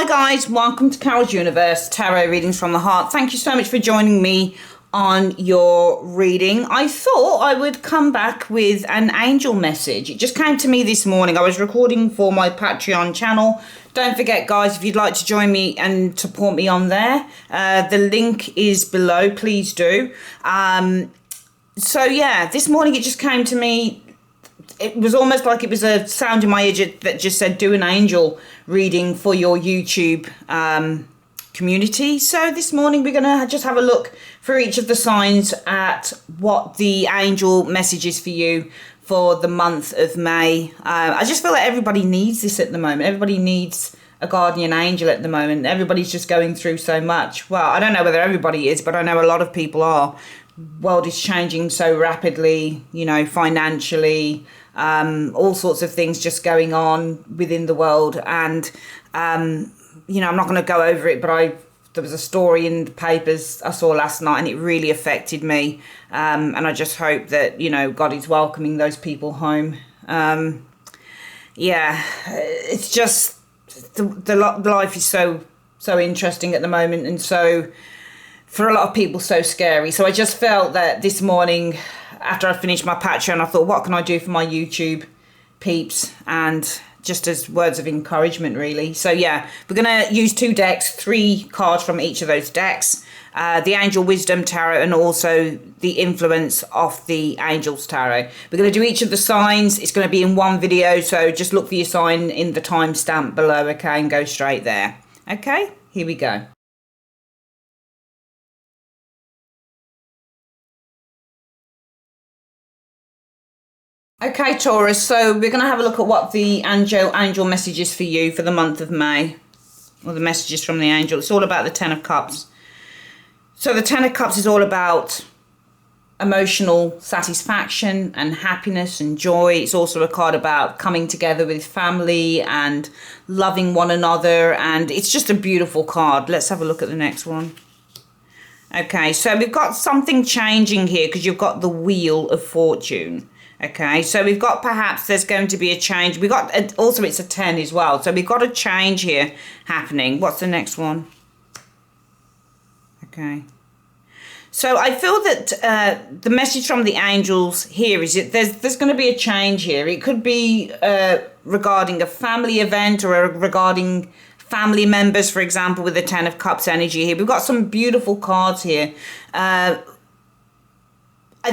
Hi guys, welcome to Carol's Universe, Tarot Readings from the Heart. Thank you so much for joining me on your reading. I thought I would come back with an angel message. It just came to me this morning. I was recording for my Patreon channel. Don't forget guys, if you'd like to join me and support me on there, the link is below, please do. So yeah, this morning it just came to me. It was almost like it was a sound in my ear that just said, do an angel reading for your YouTube community. So this morning we're going to just have a look for each of the signs at what the angel message is for you for the month of May. I just feel like everybody needs this at the moment. Everybody needs a guardian angel at the moment. Everybody's just going through so much. Well, I don't know whether everybody is, but I know a lot of people are. World is changing so rapidly, you know, financially, all sorts of things just going on within the world. And, you know, I'm not going to go over it, but there was a story in the papers I saw last night and it really affected me. And I just hope that, you know, God is welcoming those people home. Yeah, it's just, the life is so interesting at the moment, and so, for a lot of people, so scary. So I just felt that this morning, after I finished my Patreon, I thought, what can I do for my YouTube peeps? And just as words of encouragement, really. So yeah, we're going to use 2 decks, 3 cards from each of those decks. The Angel Wisdom Tarot and also the Influence of the Angels Tarot. We're going to do each of the signs. It's going to be in one video, so just look for your sign in the timestamp below, okay, and go straight there. Okay, here we go. Okay, Taurus, so we're going to have a look at what the angel message is for you for the month of May, or the messages from the angel. It's all about the 10 of Cups. So the 10 of Cups is all about emotional satisfaction and happiness and joy. It's also a card about coming together with family and loving one another, and it's just a beautiful card. Let's have a look at the next one. Okay, so we've got something changing here because you've got the Wheel of Fortune. Okay, so we've got, perhaps there's going to be a change. We got, also it's a 10 as well. So we've got a change here happening. What's the next one? Okay. So I feel that the message from the angels here is that there's going to be a change here. It could be regarding a family event or regarding family members, for example, with the 10 of Cups energy here. We've got some beautiful cards here. I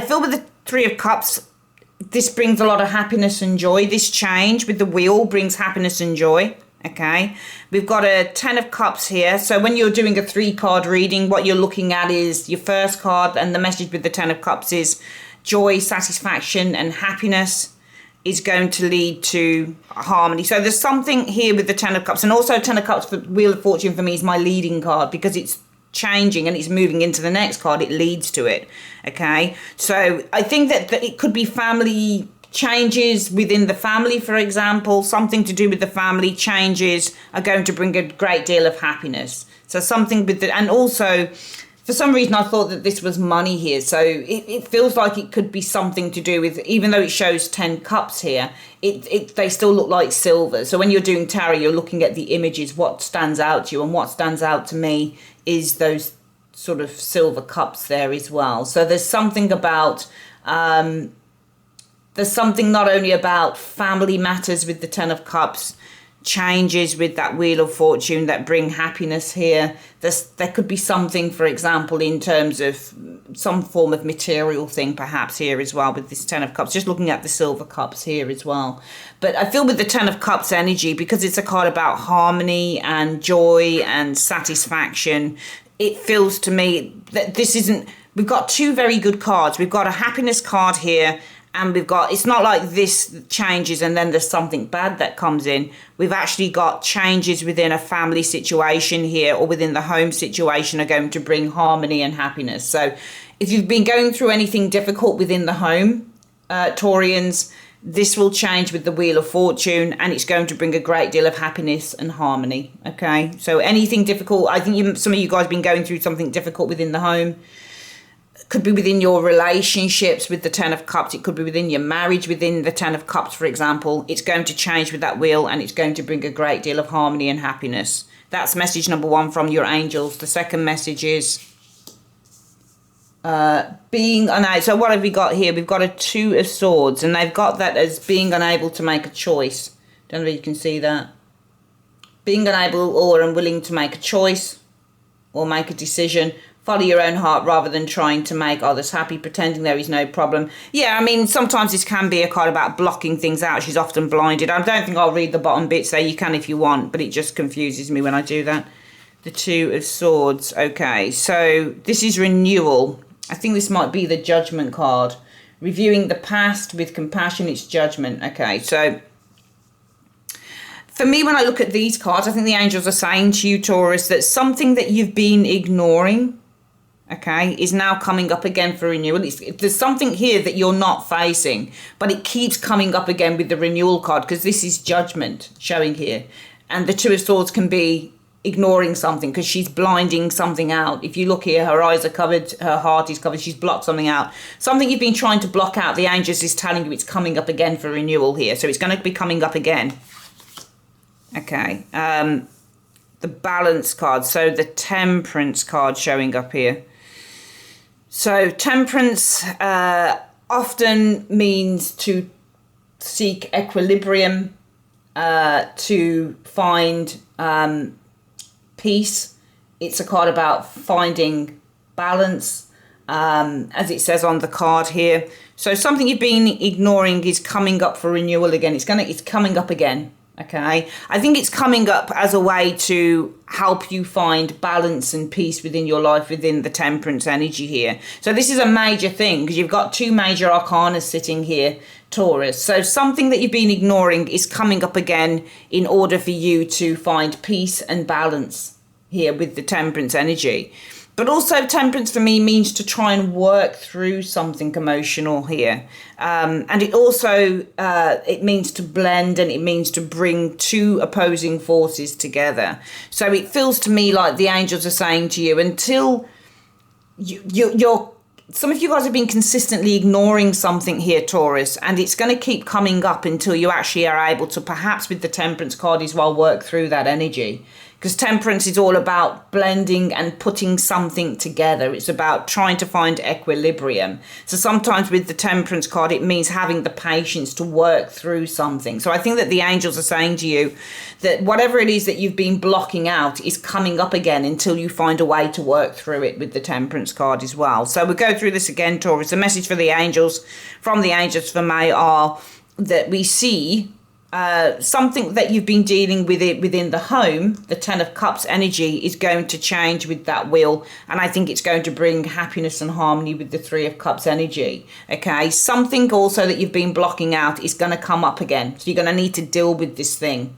feel with the 3 of Cups, this brings a lot of happiness and joy. This change with the wheel brings happiness and joy. Okay, we've got a 10 of Cups here. So when you're doing a 3-card reading, what you're looking at is your first card, and the message with the 10 of Cups is joy, satisfaction, and happiness is going to lead to harmony. So there's something here with the 10 of Cups, and also 10 of Cups for Wheel of Fortune for me is my leading card because it's changing and it's moving into the next card. It leads to it. Okay, so I think that it could be family changes within the family, for example. Something to do with the family changes are going to bring a great deal of happiness. So something with the, and also for some reason I thought that this was money here, so it feels like it could be something to do with, even though it shows 10 cups here, they still look like silver. So when you're doing tarot, you're looking at the images, what stands out to you, and what stands out to me is those sort of silver cups there as well. So there's something about there's something not only about family matters with the 10 of Cups, changes with that Wheel of Fortune that bring happiness here. There could be something, for example, in terms of some form of material thing perhaps here as well with this 10 of Cups. Just looking at the silver cups here as well. But I feel with the 10 of Cups energy, because it's a card about harmony and joy and satisfaction, it feels to me that this isn't, we've got 2 very good cards. We've got a happiness card here, and we've got, it's not like this changes and then there's something bad that comes in. We've actually got changes within a family situation here, or within the home situation, are going to bring harmony and happiness. So if you've been going through anything difficult within the home, Taurians, this will change with the Wheel of Fortune, and it's going to bring a great deal of happiness and harmony. Okay, so anything difficult, I think some of you guys have been going through something difficult within the home. Could be within your relationships with the 10 of Cups. It could be within your marriage within the 10 of Cups, for example. It's going to change with that wheel, and it's going to bring a great deal of harmony and happiness. That's message number 1 from your angels. The second message is being unable. So what have we got here? We've got a 2 of Swords, and they've got that as being unable to make a choice. Don't know if you can see that. Being unable or unwilling to make a choice or make a decision. Follow your own heart rather than trying to make others happy, pretending there is no problem. Yeah, I mean, sometimes this can be a card about blocking things out. She's often blinded. I don't think I'll read the bottom bits there. You can if you want, but it just confuses me when I do that. The 2 of Swords. Okay, so this is renewal. I think this might be the Judgment card. Reviewing the past with compassion, it's Judgment. Okay, so for me, when I look at these cards, I think the angels are saying to you, Taurus, that something that you've been ignoring, okay, is now coming up again for renewal. There's something here that you're not facing, but it keeps coming up again with the renewal card, because this is Judgment showing here. And the 2 of Swords can be ignoring something because she's blinding something out. If you look here, her eyes are covered, her heart is covered, she's blocked something out. Something you've been trying to block out, the angels is telling you it's coming up again for renewal here. So it's going to be coming up again. Okay. The Balance card. So the Temperance card showing up here. So Temperance often means to seek equilibrium, to find peace. It's a card about finding balance, as it says on the card here. So something you've been ignoring is coming up for renewal again. It's coming up again. Okay, I think it's coming up as a way to help you find balance and peace within your life, within the Temperance energy here. So this is a major thing because you've got 2 major arcana sitting here, Taurus. So something that you've been ignoring is coming up again in order for you to find peace and balance here with the Temperance energy. But also Temperance for me means to try and work through something emotional here. And it also, it means to blend, and it means to bring 2 opposing forces together. So it feels to me like the angels are saying to you, until you're some of you guys have been consistently ignoring something here, Taurus, and it's going to keep coming up until you actually are able to, perhaps with the Temperance card as well, work through that energy. Because Temperance is all about blending and putting something together. It's about trying to find equilibrium. So sometimes with the Temperance card, it means having the patience to work through something. So I think that the angels are saying to you that whatever it is that you've been blocking out is coming up again until you find a way to work through it with the Temperance card as well. So we'll go through this again, Taurus. The message for the angels, from the angels for May, are that we see something that you've been dealing with it within the home. The 10 of Cups energy is going to change with that wheel, and I think it's going to bring happiness and harmony with the 3 of Cups energy. Okay, something also that you've been blocking out is going to come up again, so you're going to need to deal with this thing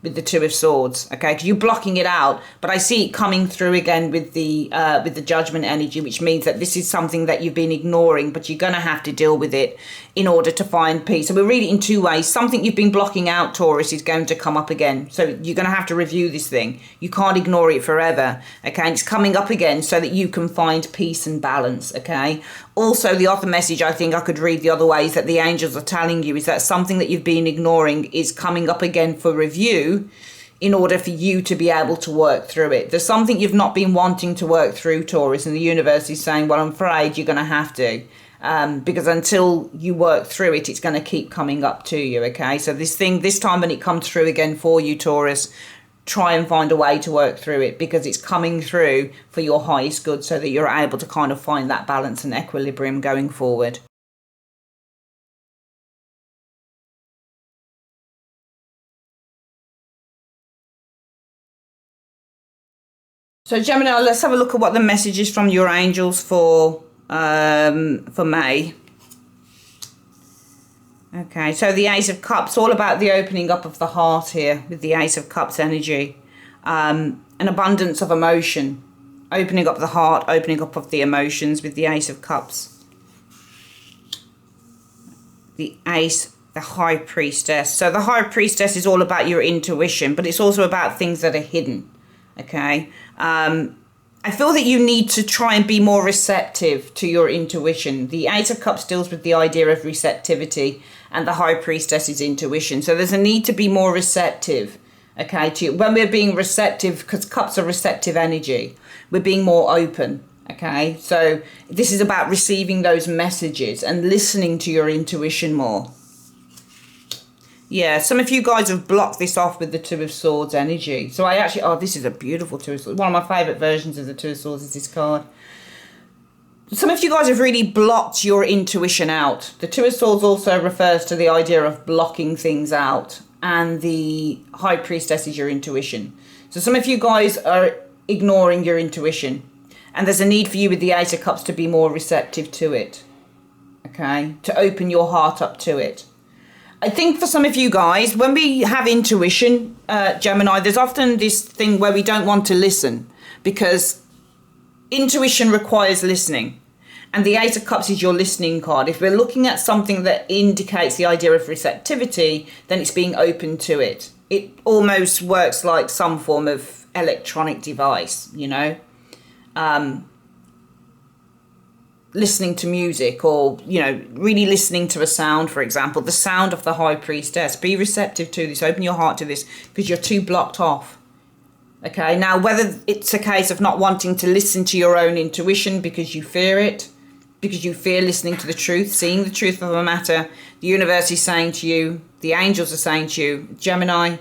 with the 2 of Swords, okay, because you're blocking it out, but I see it coming through again with the Judgment energy, which means that this is something that you've been ignoring, but you're going to have to deal with it in order to find peace. So we'll read it in 2 ways. Something you've been blocking out, Taurus, is going to come up again, so you're going to have to review this thing. You can't ignore it forever, okay, and it's coming up again so that you can find peace and balance, okay. Also, the other message I think I could read the other way is that the angels are telling you is that something that you've been ignoring is coming up again for review in order for you to be able to work through it. There's something you've not been wanting to work through, Taurus, and the universe is saying, well, I'm afraid you're going to have to. Because until you work through it, it's going to keep coming up to you, okay? So this time when it comes through again for you, Taurus, try and find a way to work through it, because it's coming through for your highest good so that you're able to kind of find that balance and equilibrium going forward. So Gemini, let's have a look at what the message is from your angels for May. Okay, so the Ace of Cups, all about the opening up of the heart here with the Ace of Cups energy. An abundance of emotion, opening up the heart, opening up of the emotions with the Ace of Cups. The Ace, the High Priestess. So the High Priestess is all about your intuition, but it's also about things that are hidden, okay? I feel that you need to try and be more receptive to your intuition. The Ace of Cups deals with the idea of receptivity, and the High Priestess is intuition. So there's a need to be more receptive, Okay, to when we're being receptive, because cups are receptive energy, we're being more open. Okay, so this is about receiving those messages and listening to your intuition more. Yeah, some of you guys have blocked this off with the Two of Swords energy. So I actually, oh, this is a beautiful Two of Swords. One of my favourite versions of the Two of Swords is this card. Some of you guys have really blocked your intuition out. The Two of Swords also refers to the idea of blocking things out. And the High Priestess is your intuition. So some of you guys are ignoring your intuition. And there's a need for you with the Ace of Cups to be more receptive to it. Okay? To open your heart up to it. I think for some of you guys, when we have intuition, Gemini, there's often this thing where we don't want to listen because intuition requires listening. And the Ace of Cups is your listening card. If we're looking at something that indicates the idea of receptivity, then it's being open to it. It almost works like some form of electronic device, you know. Listening to music, or you know, really listening to a sound, for example, the sound of the High Priestess. Be receptive to this, open your heart to this, because you're too blocked off. Okay, now whether it's a case of not wanting to listen to your own intuition because you fear it, because you fear listening to the truth, seeing the truth of a matter, the universe is saying to you, the angels are saying to you, Gemini,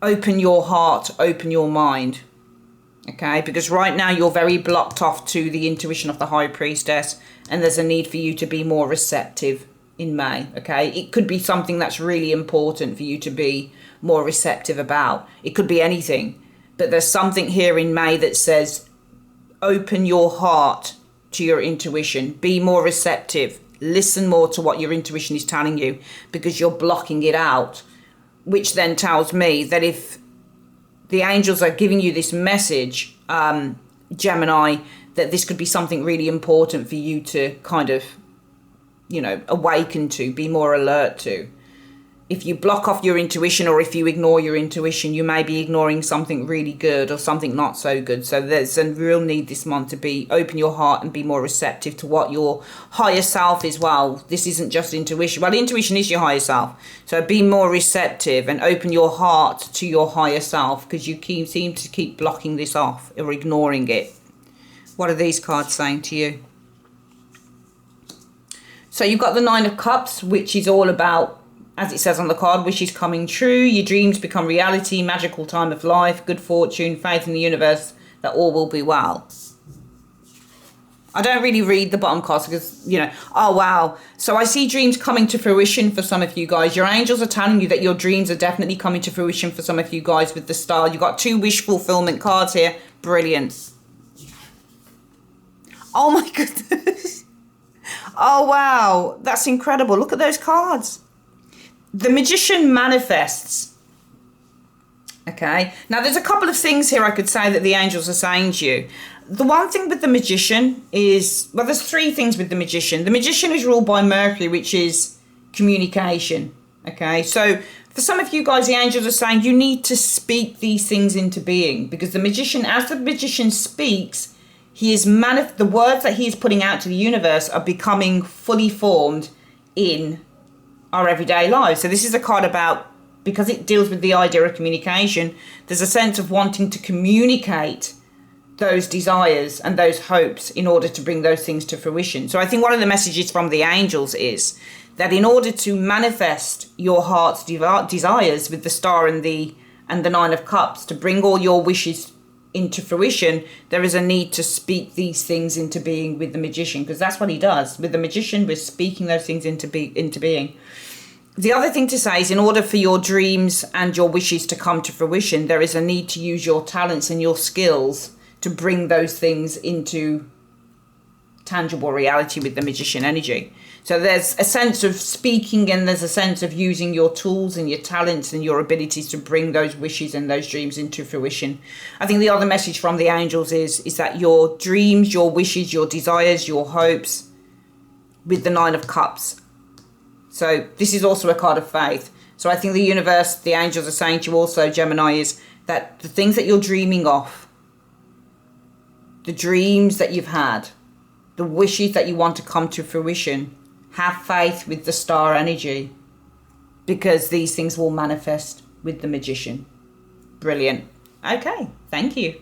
open your heart, open your mind. Okay, because right now you're very blocked off to the intuition of the High Priestess, and there's a need for you to be more receptive in May. Okay, it could be something that's really important for you to be more receptive about. It could be anything, but there's something here in May that says open your heart to your intuition, be more receptive, listen more to what your intuition is telling you, because you're blocking it out, which then tells me that if the angels are giving you this message, Gemini, that this could be something really important for you to kind of, you know, awaken to, be more alert to. If you block off your intuition, or if you ignore your intuition, you may be ignoring something really good or something not so good. So there's a real need this month to be open your heart and be more receptive to what your higher self is. Well, this isn't just intuition. Well, intuition is your higher self. So be more receptive and open your heart to your higher self, because you seem to keep blocking this off or ignoring it. What are these cards saying to you? So you've got the Nine of Cups, which is all about, as it says on the card, wishes coming true, your dreams become reality, magical time of life, good fortune, faith in the universe that all will be well. I don't really read the bottom cards because, you know, oh wow. So I see dreams coming to fruition for some of you guys. Your angels are telling you that your dreams are definitely coming to fruition for some of you guys with the star. You've got 2 wish fulfillment cards here. Brilliant. Oh my goodness. Oh wow. That's incredible. Look at those cards. The Magician manifests. Okay, now there's a couple of things here I could say that the angels are saying to you. The one thing with the Magician is, well, there's 3 things with the Magician. The Magician is ruled by Mercury, which is communication. Okay, so for some of you guys, the angels are saying you need to speak these things into being, because the Magician, as the Magician speaks, he is the words that he is putting out to the universe are becoming fully formed in our everyday lives. So this is a card about, because it deals with the idea of communication, there's a sense of wanting to communicate those desires and those hopes in order to bring those things to fruition. So I think one of the messages from the angels is that in order to manifest your heart's desires with the star and the Nine of Cups, to bring all your wishes into fruition, there is a need to speak these things into being with the Magician, because that's what he does. With the Magician, we're speaking those things into being. The other thing to say is, in order for your dreams and your wishes to come to fruition, there is a need to use your talents and your skills to bring those things into tangible reality with the Magician energy. So there's a sense of speaking, and there's a sense of using your tools and your talents and your abilities to bring those wishes and those dreams into fruition. I think the other message from the angels is that your dreams, your wishes, your desires, your hopes, with the Nine of Cups. So this is also a card of faith. So I think the universe, the angels are saying to you also, Gemini, is that the things that you're dreaming of, the dreams that you've had, the wishes that you want to come to fruition, have faith with the star energy, because these things will manifest. with the Magician. Brilliant. Okay, thank you.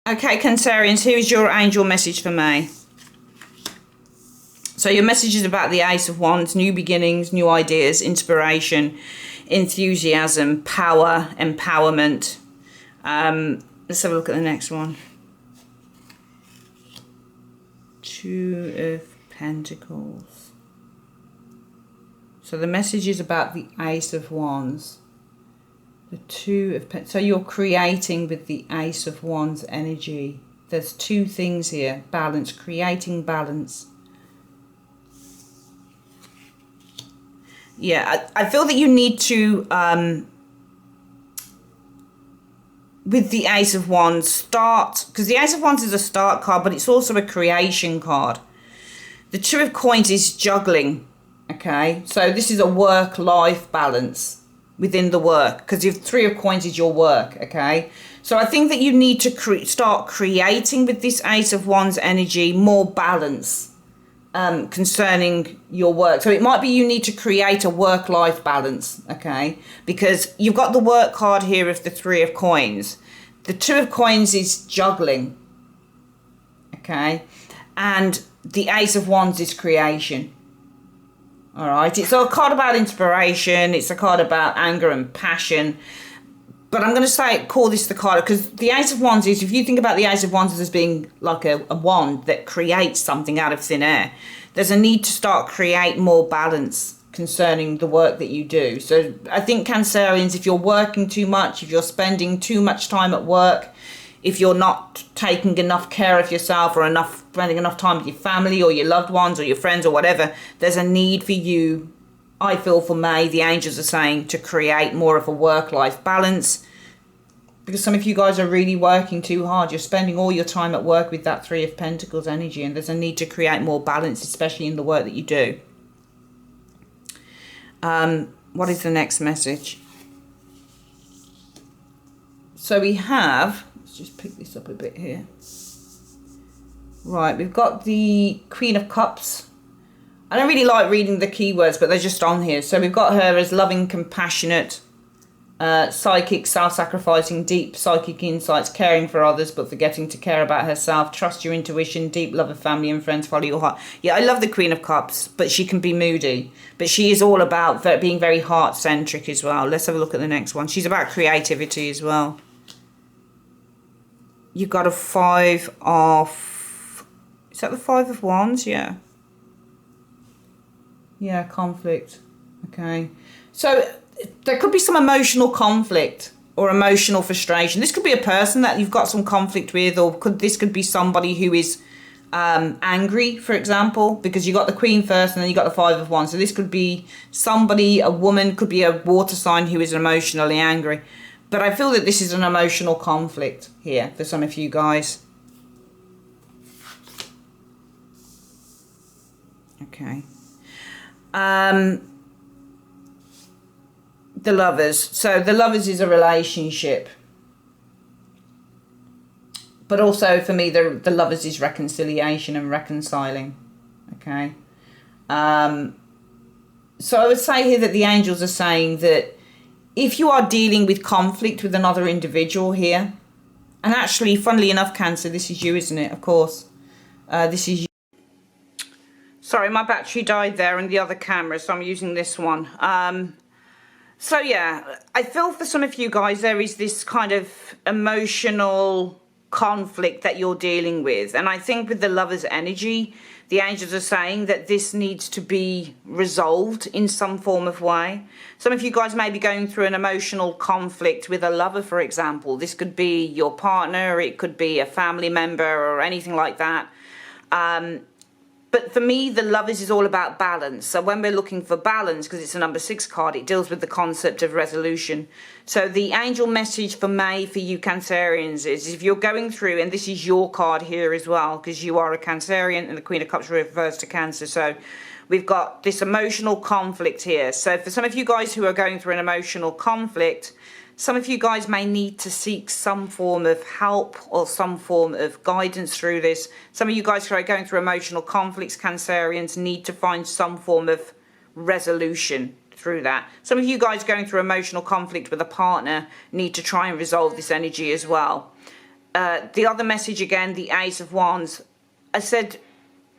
Okay, Cancerians, here is your angel message for May. So your message is about the Ace of Wands, new beginnings, new ideas, inspiration, enthusiasm, power, empowerment. Let's have a look at the next one. Two of Pentacles. So the message is about the Ace of Wands. The Two of Pentacles. So you're creating with the Ace of Wands energy. There's two things here. Balance, creating balance. Yeah, I feel that you need to, with the Ace of Wands, start, because the Ace of Wands is a start card, but it's also a creation card. The Two of Coins is juggling, okay? So this is a work-life balance within the work, because the Three of Coins is your work, okay? So I think that you need to start creating with this Ace of Wands energy more balance concerning your work. So it might be you need to create a work-life balance, okay? Because you've got the work card here of the Three of Coins. The Two of Coins is juggling, okay? And the Ace of Wands is creation. All right, it's a card about inspiration. It's a card about anger and passion. But I'm going to call this the card, because the Ace of Wands is, if you think about the Ace of Wands as being like a wand that creates something out of thin air, there's a need to start create more balance concerning the work that you do. So I think Cancerians, if you're working too much, if you're spending too much time at work, if you're not taking enough care of yourself or spending enough time with your family or your loved ones or your friends or whatever, there's a need for you, I feel for May, the angels are saying, to create more of a work-life balance, because some of you guys are really working too hard. You're spending all your time at work with that Three of Pentacles energy, and there's a need to create more balance, especially in the work that you do. What is the next message? So we have, let's just pick this up a bit here. Right, we've got the Queen of Cups. I don't really like reading the keywords, but they're just on here. So we've got her as loving, compassionate, psychic, self-sacrificing, deep psychic insights, caring for others, but forgetting to care about herself. Trust your intuition, deep love of family and friends, follow your heart. Yeah, I love the Queen of Cups, but she can be moody. But she is all about being very heart-centric as well. Let's have a look at the next one. She's about creativity as well. You've got a Five of... Is that the Five of Wands? Yeah. Yeah, conflict. Okay. So there could be some emotional conflict or emotional frustration. This could be a person that you've got some conflict with, or this could be somebody who is angry, for example, because you got the Queen first and then you got the Five of Wands. So this could be somebody, a woman, could be a water sign who is emotionally angry. But I feel that this is an emotional conflict here for some of you guys. Okay. The Lovers. So the Lovers is a relationship. But also for me, the Lovers is reconciliation and reconciling. Okay. So I would say here that the angels are saying that if you are dealing with conflict with another individual here, and actually, funnily enough, Cancer, this is you, isn't it? Of course. This is you. Sorry, my battery died there in the other camera, so I'm using this one. So yeah, I feel for some of you guys there is this kind of emotional conflict that you're dealing with. And I think with the Lover's energy, the angels are saying that this needs to be resolved in some form of way. Some of you guys may be going through an emotional conflict with a lover, for example. This could be your partner, it could be a family member or anything like that. But for me, the Lovers is all about balance. So when we're looking for balance, because it's a number 6 card, it deals with the concept of resolution. So the angel message for May for you Cancerians is if you're going through, and this is your card here as well, because you are a Cancerian and the Queen of Cups refers to Cancer. So we've got this emotional conflict here. So for some of you guys who are going through an emotional conflict, Some of you guys may need to seek some form of help or some form of guidance through this. Some of you guys who are going through emotional conflicts, Cancerians, need to find some form of resolution through that. Some of you guys going through emotional conflict with a partner need to try and resolve this energy as well. The other message again, the Ace of Wands. I said,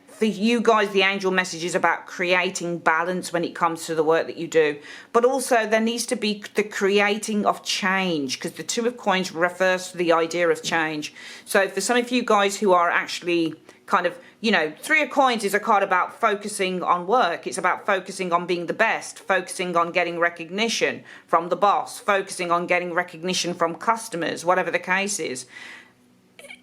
for you guys, the angel message is about creating balance when it comes to the work that you do. But also there needs to be the creating of change, because the Two of Coins refers to the idea of change. So for some of you guys who are actually kind of, you know, Three of Coins is a card about focusing on work. It's about focusing on being the best, focusing on getting recognition from the boss, focusing on getting recognition from customers, whatever the case is.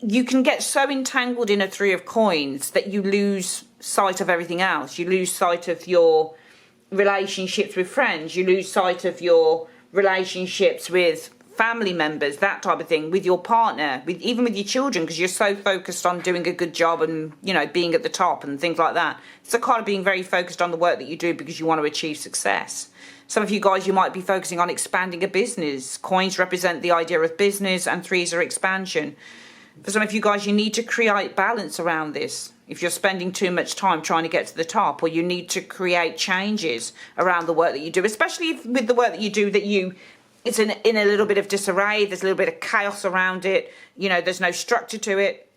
You can get so entangled in a Three of Coins that you lose sight of everything else. You lose sight of your relationships with friends. You lose sight of your relationships with family members, that type of thing, with your partner, with even with your children, because you're so focused on doing a good job and, you know, being at the top and things like that. It's a kind of being very focused on the work that you do because you want to achieve success. Some of you guys, you might be focusing on expanding a business. Coins represent the idea of business and threes are expansion. For some of you guys, you need to create balance around this. If you're spending too much time trying to get to the top, or you need to create changes around the work that you do, especially if with the work that you do that it's in a little bit of disarray, there's a little bit of chaos around it, you know, there's no structure to it.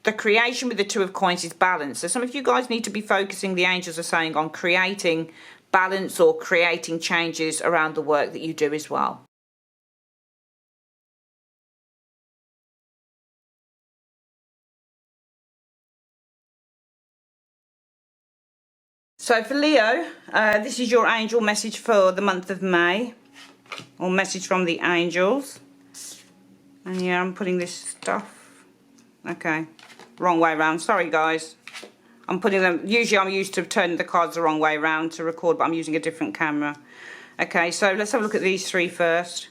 The creation with the Two of Coins is balance. So some of you guys need to be focusing, the angels are saying, on creating balance or creating changes around the work that you do as well. So for Leo, this is your angel message for the month of May, or message from the angels. And yeah, I'm putting this stuff, okay, wrong way around, sorry guys. I'm putting them, usually I'm used to turning the cards the wrong way around to record, but I'm using a different camera. Okay, so let's have a look at these three first.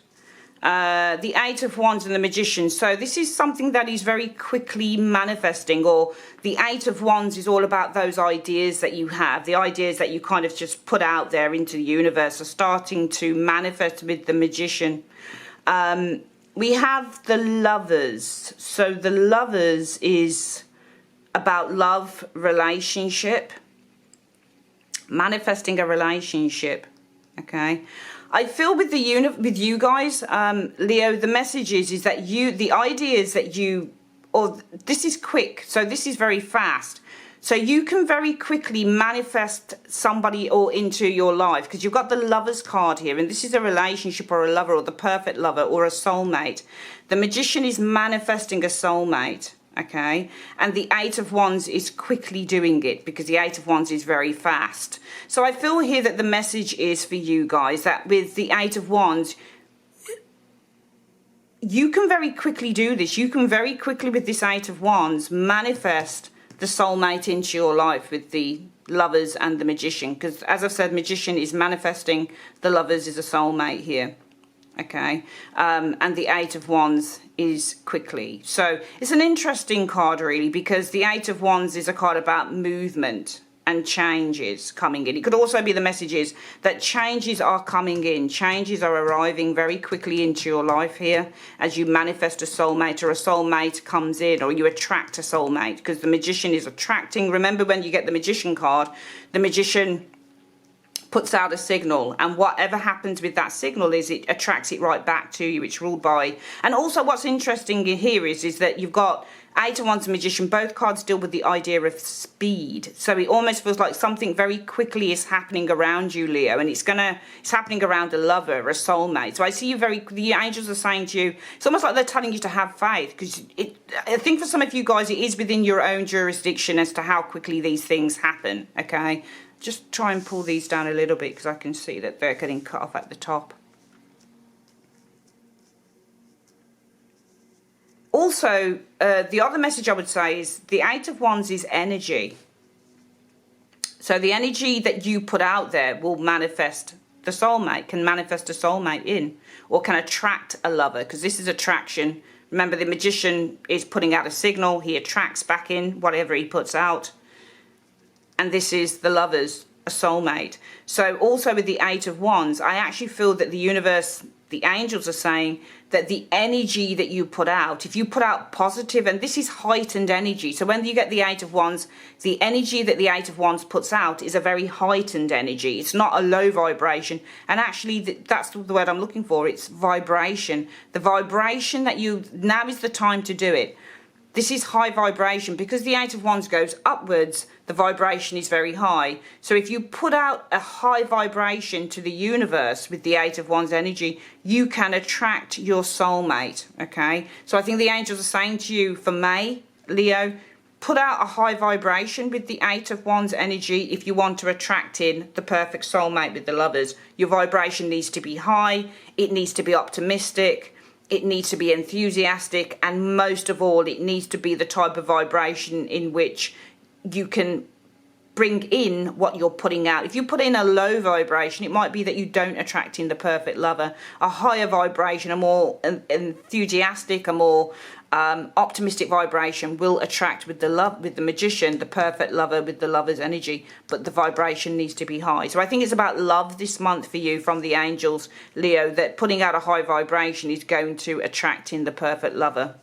The Eight of Wands and the Magician. So this is something that is very quickly manifesting, or the Eight of Wands is all about those ideas that you have, the ideas that you kind of just put out there into the universe are starting to manifest with the Magician. We have the Lovers. So the Lovers is about love, relationship, manifesting a relationship, okay? I feel with you guys, Leo, the message is that the ideas that this is quick, so this is very fast. So you can very quickly manifest somebody or into your life, because you've got the Lovers card here, and this is a relationship or a lover or the perfect lover or a soulmate. The Magician is manifesting a soulmate. Okay, and the Eight of Wands is quickly doing it because the Eight of Wands is very fast. So I feel here that the message is for you guys that with the Eight of Wands, you can very quickly do this. You can very quickly with this Eight of Wands manifest the soulmate into your life with the Lovers and the Magician, because as I've said, Magician is manifesting, the Lovers is a soulmate here. Okay, and the Eight of Wands is quickly. So it's an interesting card really, because the Eight of Wands is a card about movement and changes coming in. It could also be the messages that changes are coming in, changes are arriving very quickly into your life here as you manifest a soulmate, or a soulmate comes in, or you attract a soulmate, because the Magician is attracting. Remember, when you get the Magician card, the Magician puts out a signal, and whatever happens with that signal is it attracts it right back to you. It's ruled by, and also what's interesting here is that you've got Eight of Wands and Magician. Both cards deal with the idea of speed, so it almost feels like something very quickly is happening around you, Leo, and it's happening around a lover, a soulmate. So I see you the angels are saying to you, it's almost like they're telling you to have faith, because I think for some of you guys it is within your own jurisdiction as to how quickly these things happen. Okay, just try and pull these down a little bit because I can see that they're getting cut off at the top. Also, the other message I would say is the Eight of Wands is energy. So the energy that you put out there will manifest the soulmate, can manifest a soulmate in, or can attract a lover, because this is attraction. Remember, the Magician is putting out a signal. He attracts back in whatever he puts out. And this is the Lovers, a soulmate. So also with the Eight of Wands, I actually feel that the universe the angels are saying that the energy that you put out, if you put out positive, and this is heightened energy. So when you get the Eight of Wands, the energy that the Eight of Wands puts out is a very heightened energy. It's not a low vibration. And actually, that's the word I'm looking for. It's vibration. The vibration that now is the time to do it. This is high vibration because the Eight of Wands goes upwards. The vibration is very high. So if you put out a high vibration to the universe with the Eight of Wands energy, you can attract your soulmate, okay? So I think the angels are saying to you for May, Leo, put out a high vibration with the Eight of Wands energy if you want to attract in the perfect soulmate with the Lovers. Your vibration needs to be high. It needs to be optimistic. It needs to be enthusiastic, and most of all, it needs to be the type of vibration in which you can bring in what you're putting out. If you put in a low vibration, it might be that you don't attract in the perfect lover. A higher vibration, a more enthusiastic, a more optimistic vibration will attract with the Magician, the perfect lover with the Lover's energy, but the vibration needs to be high. So I think it's about love this month for you from the angels, Leo, that putting out a high vibration is going to attract in the perfect lover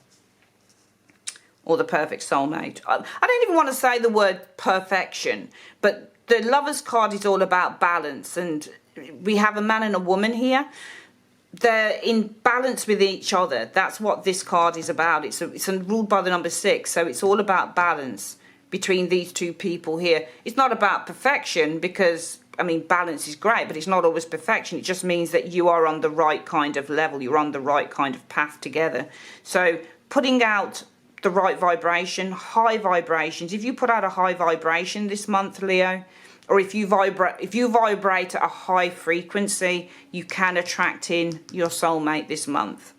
or the perfect soulmate. I don't even want to say the word perfection, but the Lover's card is all about balance, and we have a man and a woman here. They're in balance with each other. That's what this card is about. It's ruled by the number 6, so it's all about balance between these two people here. It's not about perfection because, I mean, balance is great, but it's not always perfection. It just means that you are on the right kind of level. You're on the right kind of path together. So putting out the right vibration, high vibrations. If you put out a high vibration this month, Leo, or if you vibrate at a high frequency, you can attract in your soulmate this month.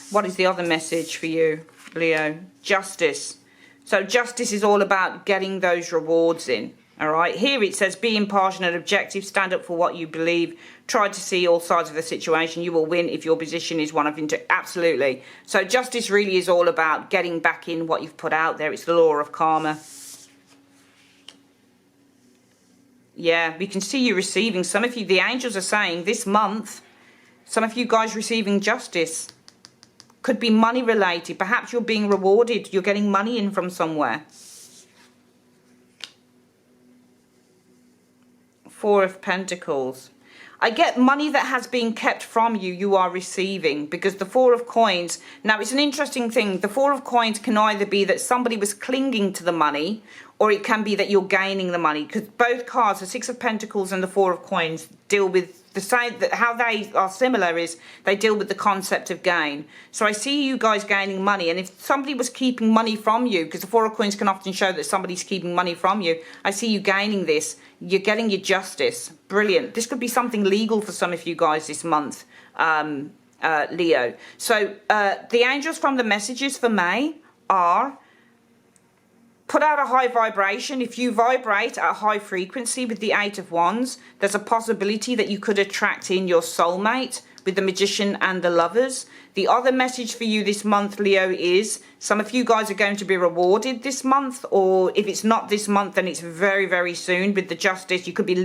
What is the other message for you, Leo? Justice. So justice is all about getting those rewards in. All right. Here it says, be impartial and objective. Stand up for what you believe. Try to see all sides of the situation. You will win if your position is one of integrity. Absolutely. So justice really is all about getting back in what you've put out there. It's the law of karma. Yeah, we can see you receiving. Some of you, the angels are saying this month, some of you guys receiving justice. Could be money related. Perhaps you're being rewarded. You're getting money in from somewhere. Four of Pentacles. I get money that has been kept from you, you are receiving, because the Four of Coins, now it's an interesting thing. The Four of Coins can either be that somebody was clinging to the money, or it can be that you're gaining the money, because both cards, the Six of Pentacles and the Four of Coins, deal with the same, how they are similar is they deal with the concept of gain. So I see you guys gaining money, and if somebody was keeping money from you, because the Four of Coins can often show that somebody's keeping money from you, I see you gaining this. You're getting your justice. Brilliant. This could be something legal for some of you guys this month, Leo. So the angels from the messages for May are: put out a high vibration. If you vibrate at a high frequency with the Eight of Wands, there's a possibility that you could attract in your soulmate with the Magician and the Lovers. The other message for you this month, Leo, is some of you guys are going to be rewarded this month, or if it's not this month, then it's very, very soon with the justice. You could be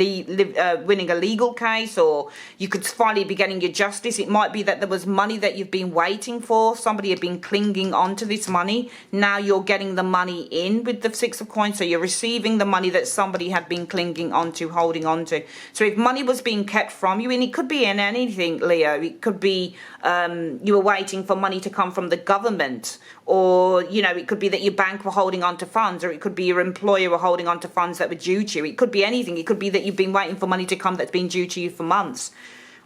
winning a legal case, or you could finally be getting your justice. It might be that there was money that you've been waiting for. Somebody had been clinging on to this money. Now you're getting the money in with the Six of Coins. So you're receiving the money that somebody had been clinging on to, holding on to. So if money was being kept from you, and it could be in anything, Leo, it could be you were waiting for money to come from the government, or you know, it could be that your bank were holding on to funds, or it could be your employer were holding on to funds that were due to you. It could be anything. It could be that you've been waiting for money to come that's been due to you for months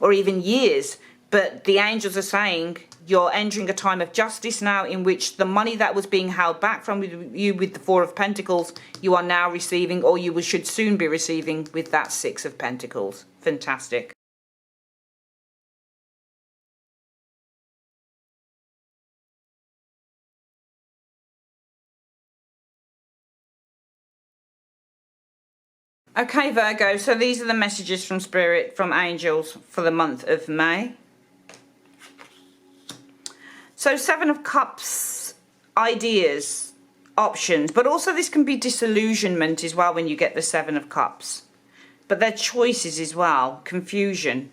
or even years. But the angels are saying you're entering a time of justice now, in which the money that was being held back from you with the Four of Pentacles, you are now receiving, or you should soon be receiving with that Six of Pentacles. Fantastic. Okay, Virgo, so these are the messages from Spirit, from angels for the month of May. So Seven of Cups, ideas, options, but also this can be disillusionment as well when you get the Seven of Cups. But they're choices as well, confusion.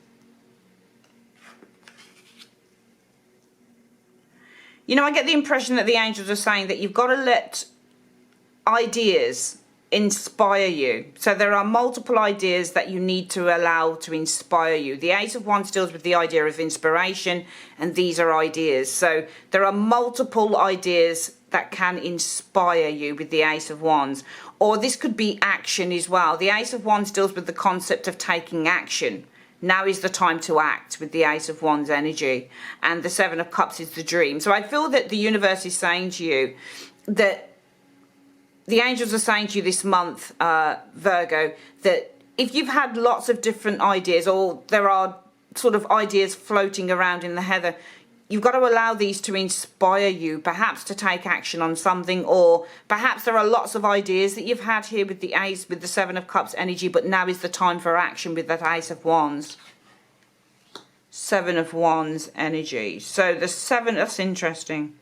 You know, I get the impression that the angels are saying that you've got to let ideas inspire you. So there are multiple ideas that you need to allow to inspire you. The Ace of Wands deals with the idea of inspiration, and these are ideas. So there are multiple ideas that can inspire you with the Ace of Wands. Or this could be action as well. The Ace of Wands deals with the concept of taking action. Now is the time to act with the Ace of Wands energy. And the Seven of Cups is the dream. So I feel that the universe is saying to you that the angels are saying to you this month, Virgo, that if you've had lots of different ideas, or there are sort of ideas floating around in the heather, you've got to allow these to inspire you, perhaps to take action on something, or perhaps there are lots of ideas that you've had here with the Ace, with the Seven of Cups energy, but now is the time for action with that Ace of Wands. Seven of Wands energy. So the seven, that's interesting.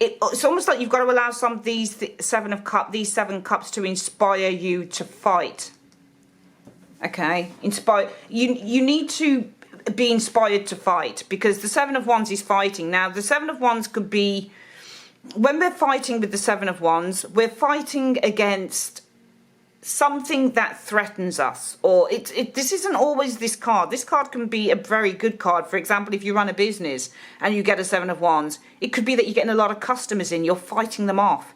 It's almost like you've got to allow some of these these seven cups to inspire you to fight. Okay, you need to be inspired to fight, because the Seven of Wands is fighting. Now the Seven of Wands could be, when we're fighting with the Seven of Wands, we're fighting against something that threatens us, or this isn't always this card. This card can be a very good card. For example, if you run a business and you get a Seven of Wands, it could be that you're getting a lot of customers in, you're fighting them off.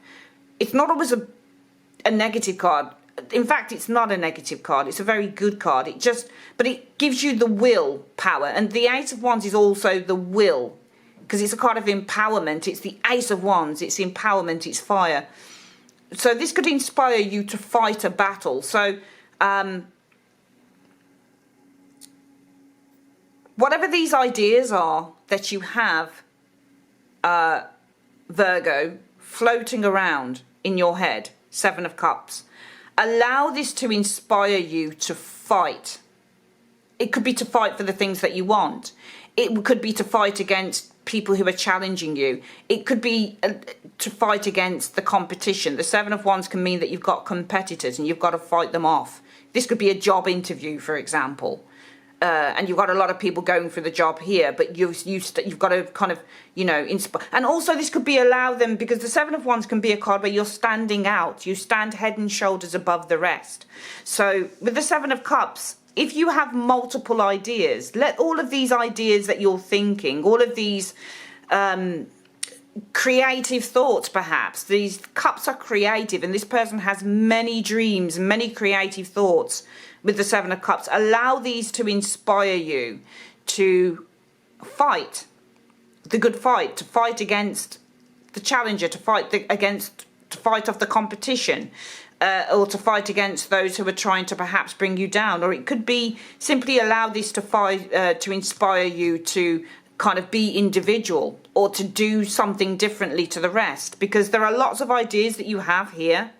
It's not always a negative card. In fact, it's not a negative card. It's a very good card. But it gives you the will power. And the Ace of Wands is also the will, because it's a card of empowerment. It's the Ace of Wands. It's empowerment. It's fire. So this could inspire you to fight a battle. So whatever these ideas are that you have, Virgo, floating around in your head, Seven of Cups, allow this to inspire you to fight. It could be to fight for the things that you want. It could be to fight against people who are challenging you. It could be to fight against the competition. The Seven of Wands can mean that you've got competitors and you've got to fight them off. This could be a job interview, for example. And you've got a lot of people going for the job here, but you've got to kind of, you know, inspire. And also this could be allow them, because the Seven of Wands can be a card where you're standing out. You stand head and shoulders above the rest. So with the Seven of Cups, if you have multiple ideas, let all of these ideas that you're thinking, all of these creative thoughts, perhaps, these cups are creative, and this person has many dreams, many creative thoughts with the Seven of Cups. Allow these to inspire you to fight the good fight, to fight against the challenger, to fight off the competition. Or to fight against those who are trying to perhaps bring you down. Or it could be simply allow this to fight, to inspire you to kind of be individual, or to do something differently to the rest. Because there are lots of ideas that you have here,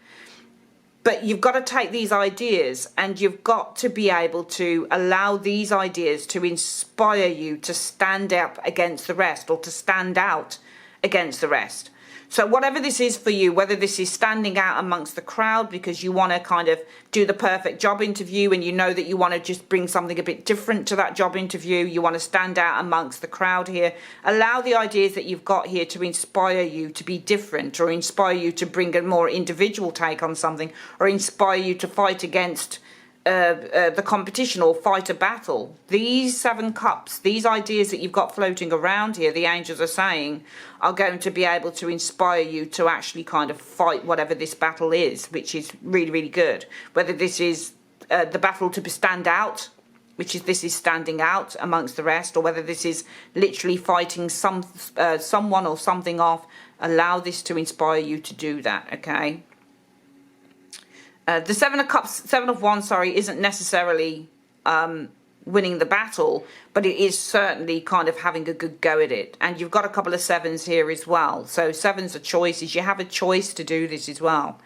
but you've got to take these ideas and you've got to be able to allow these ideas to inspire you to stand up against the rest, or to stand out against the rest. So whatever this is for you, whether this is standing out amongst the crowd because you want to kind of do the perfect job interview, and you know that you want to just bring something a bit different to that job interview, you want to stand out amongst the crowd here, allow the ideas that you've got here to inspire you to be different, or inspire you to bring a more individual take on something, or inspire you to fight against the competition, or fight a battle. These Seven Cups, these ideas that you've got floating around here, the angels are saying, are going to be able to inspire you to actually kind of fight whatever this battle is, which is really, really good. Whether this is the battle to stand out, this is standing out amongst the rest, or whether this is literally fighting someone or something off, allow this to inspire you to do that, okay? The Seven of Cups, Seven of Wands, isn't necessarily winning the battle, but it is certainly kind of having a good go at it. And you've got a couple of sevens here as well. So sevens are choices. You have a choice to do this as well.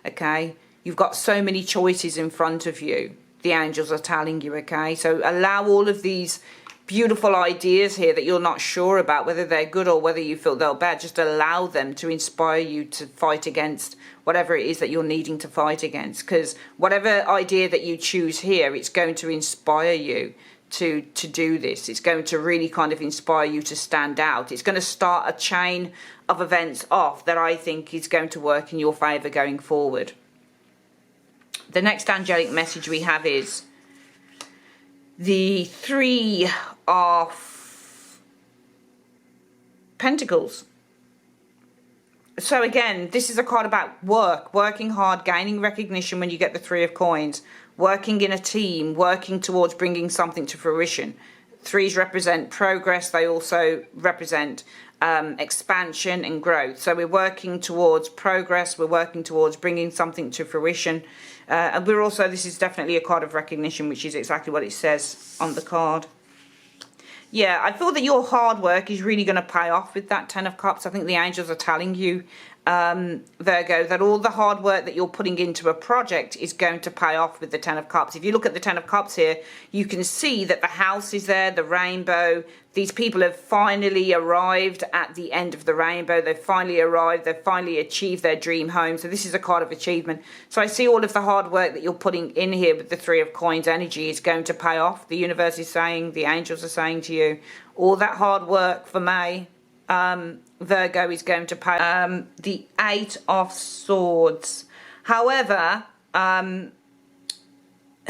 Okay? You've got so many choices in front of you. The angels are telling you, okay? So allow all of these beautiful ideas here that you're not sure about, whether they're good or whether you feel they're bad. Just allow them to inspire you to fight against whatever it is that you're needing to fight against. Because whatever idea that you choose here, it's going to inspire you to do this. It's going to really kind of inspire you to stand out. It's going to start a chain of events off that I think is going to work in your favour going forward. The next angelic message we have is the Three of Pentacles. So again, this is a card about work, working hard, gaining recognition when you get the Three of Coins, working in a team, working towards bringing something to fruition. Threes represent progress. They also represent expansion and growth. So we're working towards progress. We're working towards bringing something to fruition. And we're also, this is definitely a card of recognition, which is exactly what it says on the card. Yeah, I feel that your hard work is really going to pay off with that Ten of Cups. I think the angels are telling you, Virgo, that all the hard work that you're putting into a project is going to pay off with the Ten of Cups. If you look at the Ten of Cups here, you can see that the house is there, the rainbow. These people have finally arrived at the end of the rainbow. They've finally arrived. They've finally achieved their dream home. So this is a card of achievement. So I see all of the hard work that you're putting in here with the Three of Coins energy is going to pay off. The universe is saying, the angels are saying to you, all that hard work for May, Virgo, is going to pay. The Eight of Swords. However,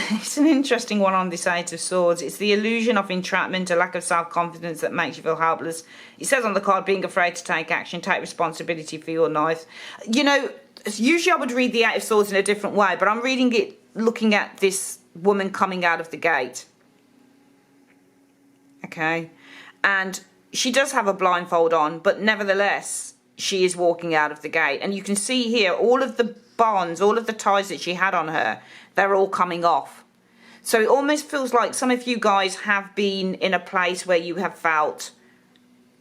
it's an interesting one on this Eight of Swords. It's the illusion of entrapment, a lack of self-confidence that makes you feel helpless. It says on the card, being afraid to take action, take responsibility for your life. You know, usually I would read the Eight of Swords in a different way, but I'm reading it looking at this woman coming out of the gate. Okay. And she does have a blindfold on, but nevertheless, she is walking out of the gate. And you can see here all of the bonds, all of the ties that she had on her, they're all coming off. So it almost feels like some of you guys have been in a place where you have felt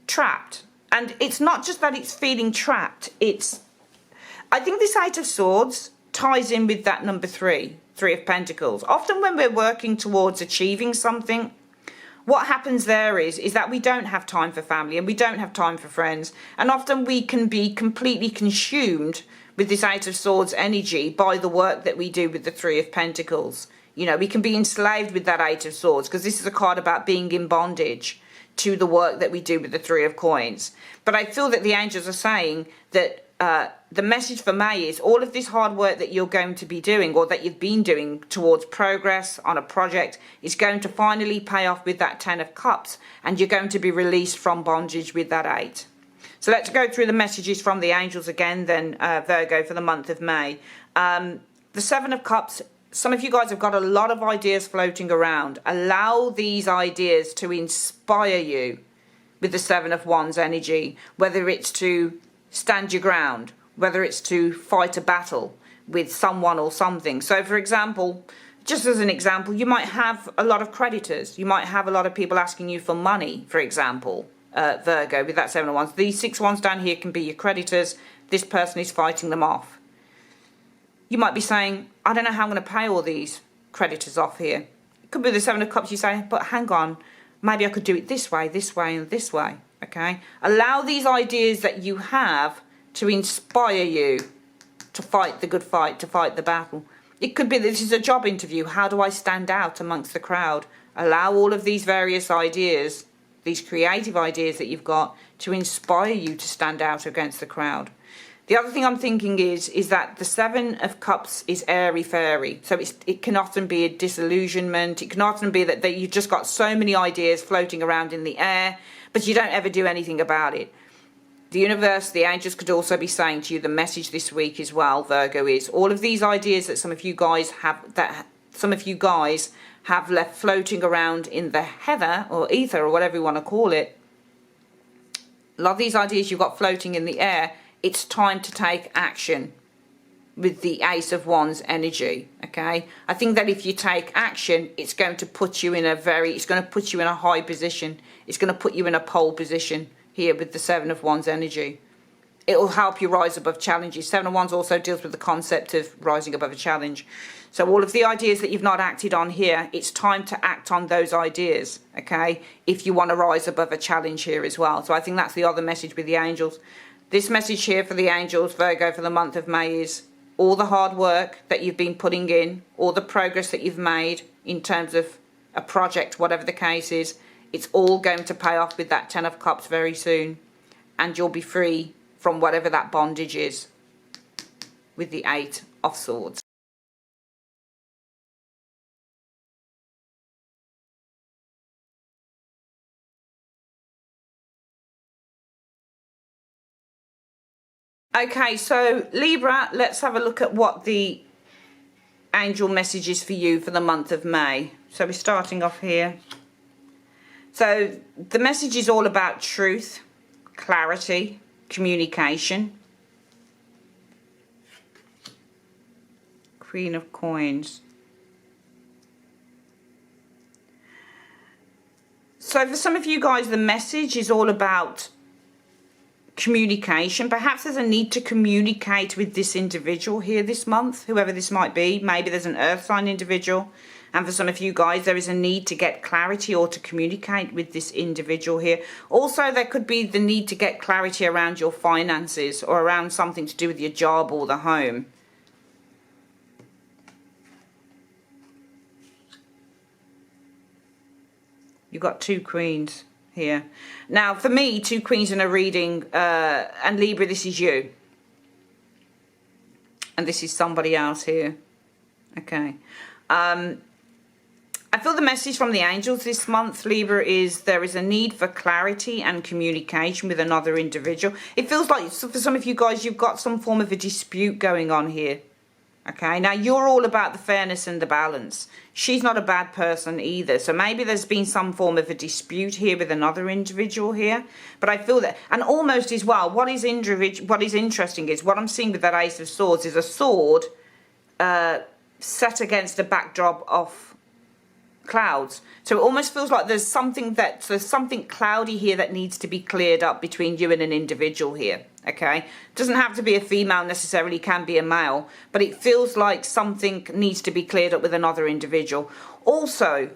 trapped. And it's not just that it's feeling trapped. It's, I think this Eight of Swords ties in with that number three, Three of Pentacles. Often when we're working towards achieving something, what happens there is that we don't have time for family and we don't have time for friends. And often we can be completely consumed with this Eight of Swords energy by the work that we do with the Three of Pentacles. You know, we can be enslaved with that Eight of Swords because this is a card about being in bondage to the work that we do with the Three of Coins. But I feel that the angels are saying that the message for May is all of this hard work that you're going to be doing or that you've been doing towards progress on a project is going to finally pay off with that Ten of Cups, and you're going to be released from bondage with that Eight. So let's go through the messages from the angels again then, Virgo, for the month of May. The Seven of Cups, some of you guys have got a lot of ideas floating around. Allow these ideas to inspire you with the Seven of Wands energy, whether it's to stand your ground, whether it's to fight a battle with someone or something. So for example, just as an example, you might have a lot of creditors. You might have a lot of people asking you for money, for example, Virgo, with that Seven of Wands. These Six of Wands down here can be your creditors. This person is fighting them off. You might be saying, I don't know how I'm going to pay all these creditors off here. It could be the Seven of Cups. You say, but hang on, maybe I could do it this way, and this way. Okay, allow these ideas that you have to inspire you to fight the good fight, to fight the battle. It could be that this is a job interview. How do I stand out amongst the crowd? Allow all of these various ideas, these creative ideas that you've got, to inspire you to stand out against the crowd. The other thing I'm thinking is that the Seven of Cups is airy-fairy. So it can often be a disillusionment. It can often be that you've just got so many ideas floating around in the air, but you don't ever do anything about it. The universe, the angels could also be saying to you, the message this week as well, Virgo, is all of these ideas that some of you guys have left floating around in the heather or ether or whatever you want to call it. A lot of these ideas you've got floating in the air, it's time to take action with the Ace of Wands energy, okay? I think that if you take action, it's going to put you in a high position. It's going to put you in a pole position here with the Seven of Wands energy. It will help you rise above challenges. Seven of Wands also deals with the concept of rising above a challenge. So all of the ideas that you've not acted on here, it's time to act on those ideas, okay? If you want to rise above a challenge here as well. So I think that's the other message with the angels. This message here for the angels, Virgo, for the month of May is all the hard work that you've been putting in, all the progress that you've made in terms of a project, whatever the case is. It's all going to pay off with that Ten of Cups very soon. And you'll be free from whatever that bondage is with the Eight of Swords. Okay, so Libra, let's have a look at what the angel message is for you for the month of May. So we're starting off here. So the message is all about truth, clarity, communication. Queen of Coins. So for some of you guys, the message is all about communication. Perhaps there's a need to communicate with this individual here this month, whoever this might be. Maybe there's an earth sign individual, and for some of you guys there is a need to get clarity or to communicate with this individual here. Also, there could be the need to get clarity around your finances or around something to do with your job or the home. You've got two queens here. Now, for me, two queens in a reading, and Libra, this is you. And this is somebody else here. Okay. I feel the message from the angels this month, Libra, is there is a need for clarity and communication with another individual. It feels like, for some of you guys, you've got some form of a dispute going on here. Okay, now you're all about the fairness and the balance. She's not a bad person either. So maybe there's been some form of a dispute here with another individual here. But I feel that, and almost as well, what is interesting is what I'm seeing with that Ace of Swords is a sword set against a backdrop of clouds. So it almost feels like there's something cloudy here that needs to be cleared up between you and an individual here. Okay, doesn't have to be a female necessarily, can be a male, but it feels like something needs to be cleared up with another individual. Also,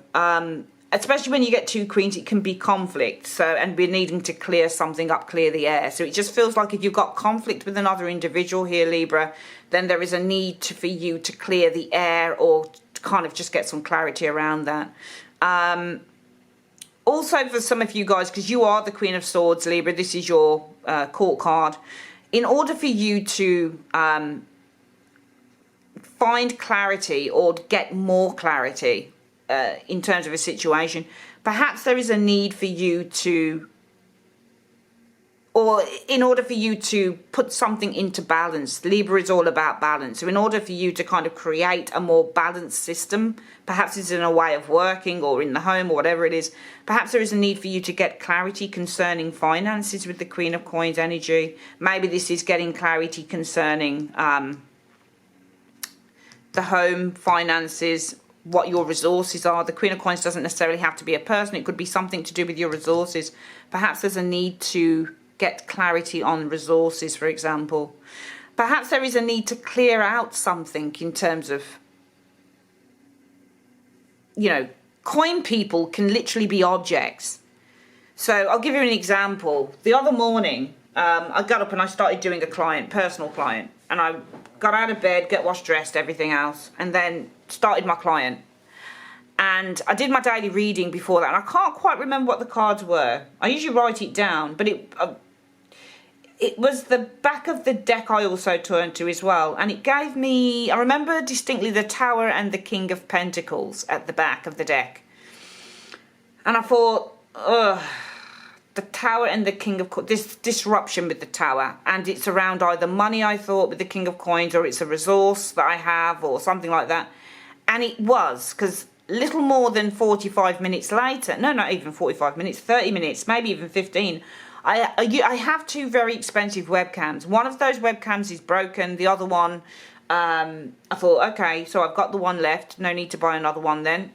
especially when you get two queens, it can be conflict. So, and we're needing to clear something up, clear the air. So it just feels like if you've got conflict with another individual here, Libra, then there is a need for you to clear the air or to kind of just get some clarity around that. Also, for some of you guys, because you are the Queen of Swords, Libra, this is your court card. In order for you to find clarity or get more clarity in terms of a situation, perhaps there is a need for you to, or in order for you to put something into balance. Libra is all about balance. So in order for you to kind of create a more balanced system, perhaps it's in a way of working or in the home or whatever it is, perhaps there is a need for you to get clarity concerning finances with the Queen of Coins energy. Maybe this is getting clarity concerning the home, finances, what your resources are. The Queen of Coins doesn't necessarily have to be a person. It could be something to do with your resources. Perhaps there's a need to get clarity on resources, for example. Perhaps there is a need to clear out something in terms of, you know, coin people can literally be objects. So I'll give you an example. The other morning, I got up and I started doing a client, personal client, and I got out of bed, get washed, dressed, everything else, and then started my client. And I did my daily reading before that, and I can't quite remember what the cards were. I usually write it down, but it was the back of the deck I also turned to as well. And it gave me, I remember distinctly the Tower and the King of Pentacles at the back of the deck. And I thought, ugh, the Tower and the King of Coins, this disruption with the Tower. And it's around either money, I thought, with the King of Coins, or it's a resource that I have or something like that. And it was, because little more than 45 minutes later, no, not even 45 minutes, 30 minutes, maybe even 15, I have two very expensive webcams. One of those webcams is broken. The other one, I thought, okay, so I've got the one left. No need to buy another one then.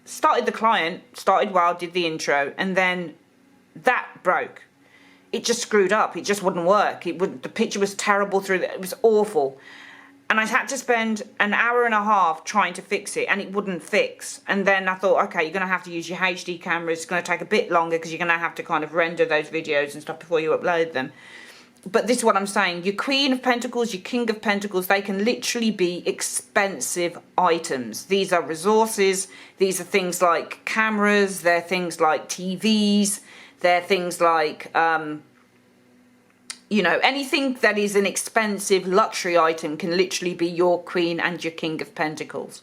Started the client, started well, did the intro, and then that broke. It just screwed up. It just wouldn't work. The picture was terrible through it was awful. And I had to spend an hour and a half trying to fix it, and it wouldn't fix. And then I thought, okay, you're going to have to use your HD camera. It's going to take a bit longer because you're going to have to kind of render those videos and stuff before you upload them. but this is what I'm saying. Your Queen of Pentacles, your King of Pentacles, they can literally be expensive items. These are resources. These are things like cameras. They're things like TVs. They're things like, you know, anything that is an expensive luxury item can literally be your Queen and your King of Pentacles.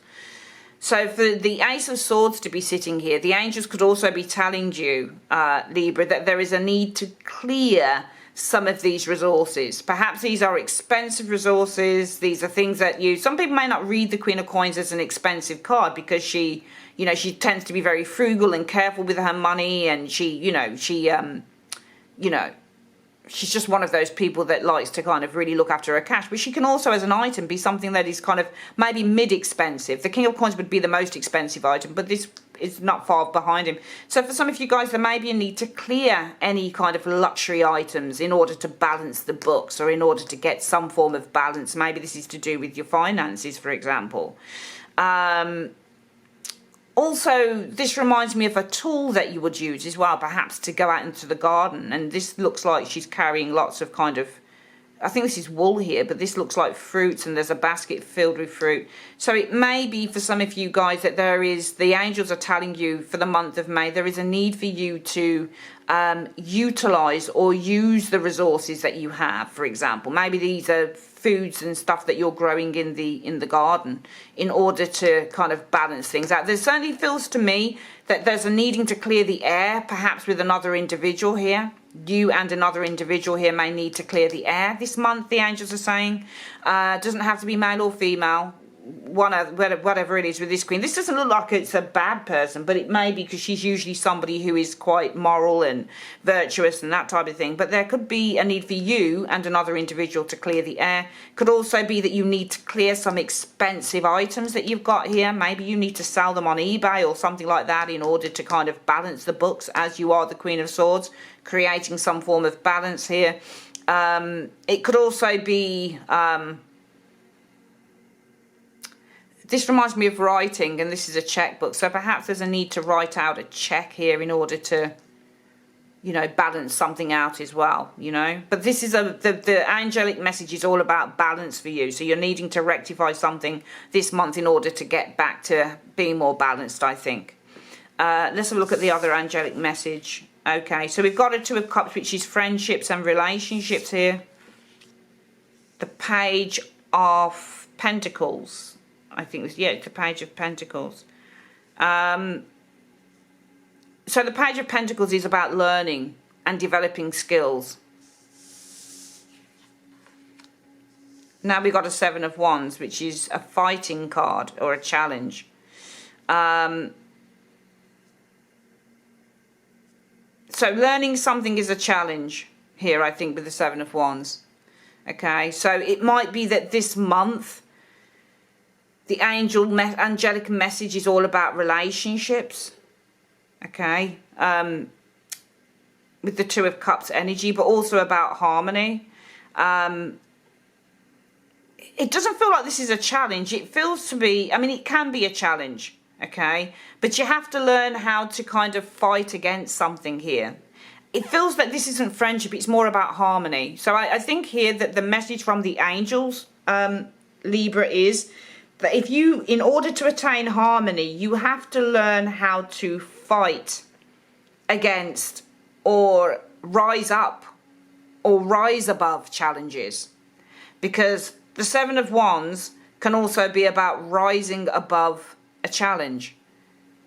So for the Ace of Swords to be sitting here, the angels could also be telling you, Libra, that there is a need to clear some of these resources. Perhaps these are expensive resources. These are things that some people may not read the Queen of Coins as an expensive card because she, you know, she tends to be very frugal and careful with her money, and she's just one of those people that likes to kind of really look after her cash. But she can also, as an item, be something that is kind of maybe mid-expensive. The King of Coins would be the most expensive item, but this is not far behind him. So for some of you guys, there may be a need to clear any kind of luxury items in order to balance the books, or in order to get some form of balance. Maybe this is to do with your finances, for example. Also, this reminds me of a tool that you would use as well, perhaps to go out into the garden. And this looks like she's carrying lots of kind of, I think this is wool here, but this looks like fruits, and there's a basket filled with fruit. So it may be for some of you guys that the angels are telling you for the month of May, there is a need for you to utilize or use the resources that you have. For example, maybe these are foods and stuff that you're growing in the garden in order to kind of balance things out. There certainly feels to me that there's a needing to clear the air, perhaps with another individual here. You and another individual here may need to clear the air this month, the angels are saying. Doesn't have to be male or female. Whatever it is with this Queen. This doesn't look like it's a bad person, but it may be because she's usually somebody who is quite moral and virtuous and that type of thing. But there could be a need for you and another individual to clear the air. Could also be that you need to clear some expensive items that you've got here. Maybe you need to sell them on eBay or something like that in order to kind of balance the books, as you are the Queen of Swords, creating some form of balance here. It could also be... this reminds me of writing, and this is a checkbook. So perhaps there's a need to write out a check here in order to, you know, balance something out as well, you know. But this is the angelic message is all about balance for you. So you're needing to rectify something this month in order to get back to being more balanced, I think. Let's have a look at the other angelic message. Okay, so we've got a Two of Cups, which is friendships and relationships here. The Page of Pentacles. I think it's the Page of Pentacles. So the Page of Pentacles is about learning and developing skills. Now we've got a Seven of Wands, which is a fighting card or a challenge. So learning something is a challenge here, I think, with the Seven of Wands. Okay, so it might be that this month the angelic message is all about relationships, okay, with the Two of Cups energy, but also about harmony. It doesn't feel like this is a challenge. It feels to be, I mean, it can be a challenge, okay, but you have to learn how to kind of fight against something here. It feels that this isn't friendship, it's more about harmony. So I think here that the message from the angels, Libra, is that if you, in order to attain harmony, you have to learn how to fight against or rise up or rise above challenges. Because the Seven of Wands can also be about rising above a challenge.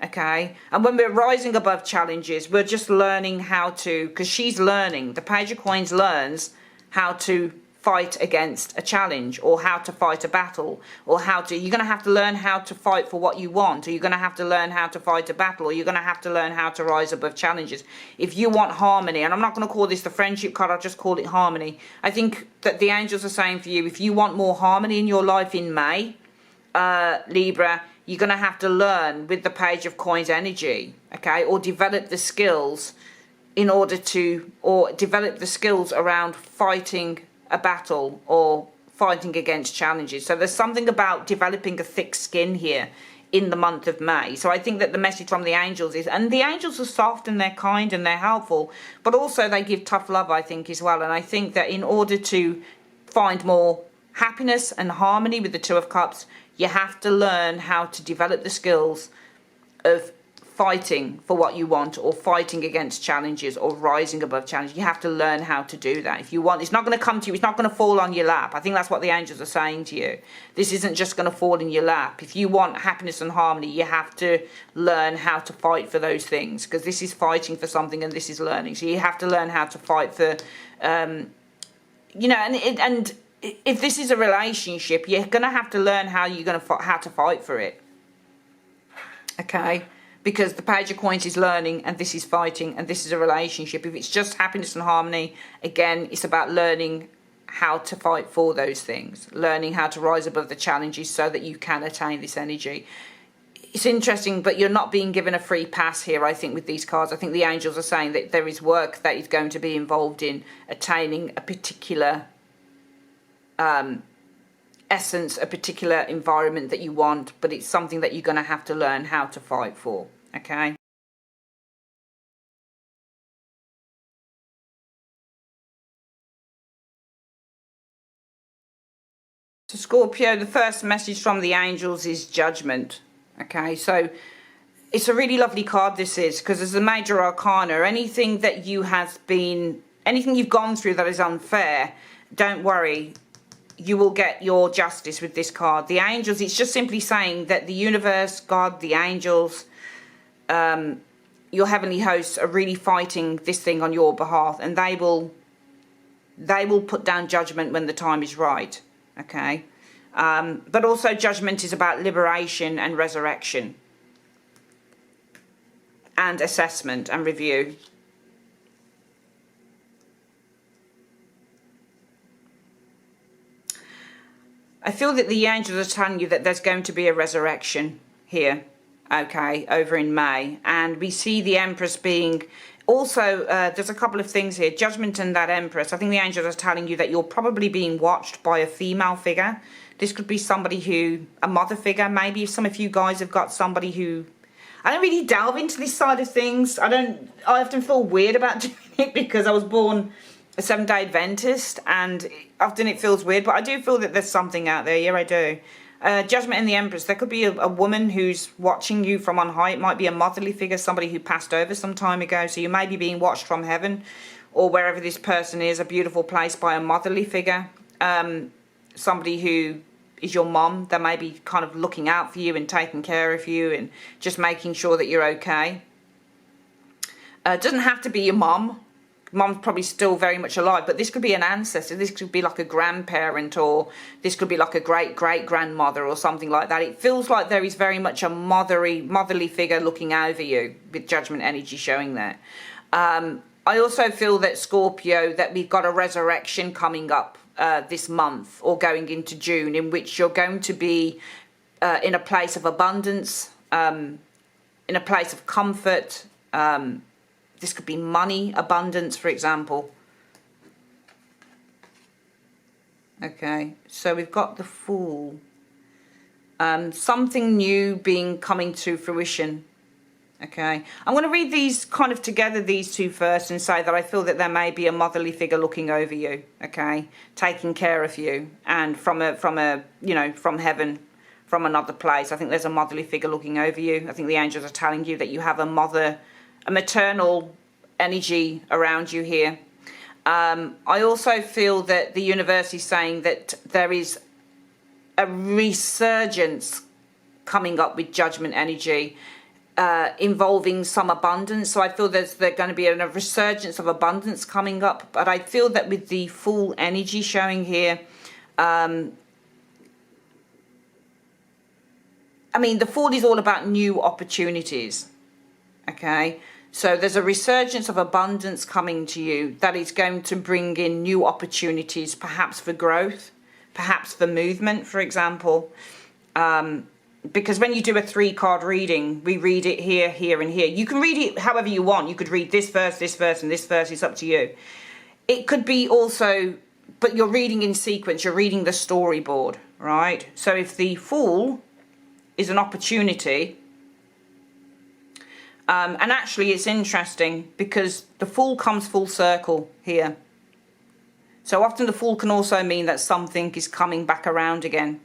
Okay, and when we're rising above challenges, we're just learning how to, because she's learning, the Page of Coins learns how to fight against a challenge, or how to fight a battle, or how to, you're going to have to learn how to fight for what you want, or you're going to have to learn how to fight a battle, or you're going to have to learn how to rise above challenges. If you want harmony, and I'm not going to call this the friendship card, I'll just call it harmony. I think that the angels are saying for you, if you want more harmony in your life in May, Libra, you're going to have to learn with the Page of Coins energy, okay, or develop the skills in order to, or develop the skills around fighting a battle or fighting against challenges. So there's something about developing a thick skin here in the month of May. So I think that the message from the angels is, and the angels are soft and they're kind and they're helpful, but also they give tough love, I think, as well. And I think that in order to find more happiness and harmony with the Two of Cups, you have to learn how to develop the skills of fighting for what you want, or fighting against challenges, or rising above challenges. You have to learn how to do that. If you want, it's not going to come to you, it's not going to fall on your lap. I think that's what the angels are saying to you. This isn't just going to fall in your lap. If you want happiness and harmony, you have to learn how to fight for those things, because this is fighting for something and this is learning. So you have to learn how to fight for, you know, and if this is a relationship, you're going to have to learn how to fight for it. Okay? Because the Page of Coins is learning, and this is fighting, and this is a relationship. If it's just happiness and harmony, again, it's about learning how to fight for those things, learning how to rise above the challenges so that you can attain this energy. It's interesting, but you're not being given a free pass here, I think, with these cards. I think the angels are saying that there is work that is going to be involved in attaining a particular essence, a particular environment that you want, but it's something that you're going to have to learn how to fight for. Okay. So Scorpio, the first message from the angels is judgment. Okay, so it's a really lovely card, this is, because as a major arcana, anything that you have been, anything you've gone through that is unfair, don't worry, you will get your justice with this card. The angels, it's just simply saying that the universe, God, the angels, your heavenly hosts are really fighting this thing on your behalf, and they will put down judgment when the time is right. Okay, but also judgment is about liberation and resurrection and assessment and review. I feel that the angels are telling you that there's going to be a resurrection here, okay, over in May. And we see the Empress being also, there's a couple of things here, judgment and that Empress. I think the angels are telling you that you're probably being watched by a female figure. This could be somebody who, a mother figure, maybe some of you guys have got somebody who, I don't really delve into this side of things. I often feel weird about doing it because I was born a Seventh-day Adventist, and often it feels weird, but I do feel that there's something out there. Yeah, I do. Judgment and the Empress. There could be a woman who's watching you from on high. It might be a motherly figure, somebody who passed over some time ago. So you may be being watched from heaven, or wherever this person is, a beautiful place, by a motherly figure. Somebody who is your mom. They may be kind of looking out for you and taking care of you and just making sure that you're okay. It doesn't have to be your mom. Mom's probably still very much alive, but this could be an ancestor. This could be like a grandparent, or this could be like a great-great-grandmother or something like that. It feels like there is very much a motherly figure looking over you, with judgment energy showing there. I also feel that, Scorpio, that we've got a resurrection coming up this month, or going into June, in which you're going to be in a place of abundance, in a place of comfort. This could be money, abundance, for example. Okay, so we've got the Fool. Something new coming to fruition. Okay, I'm going to read these kind of together, these two first, and say that I feel that there may be a motherly figure looking over you. Okay, taking care of you, and from heaven, from another place. I think there's a motherly figure looking over you. I think the angels are telling you that you have a maternal energy around you here. I also feel that the universe is saying that there is a resurgence coming up with judgment energy, involving some abundance. So I feel there's going to be a resurgence of abundance coming up. But I feel that with the Fool energy showing here, I mean, the Fool is all about new opportunities. Okay, so there's a resurgence of abundance coming to you that is going to bring in new opportunities, perhaps for growth, perhaps for movement, for example. Because when you do a 3-card reading, we read it here, here, and here. You can read it however you want. You could read this verse, and this verse. It's up to you. It could be also, but you're reading in sequence. You're reading the storyboard, right? So if the Fool is an opportunity. And actually it's interesting because the Fool comes full circle here. So often the Fool can also mean that something is coming back around again.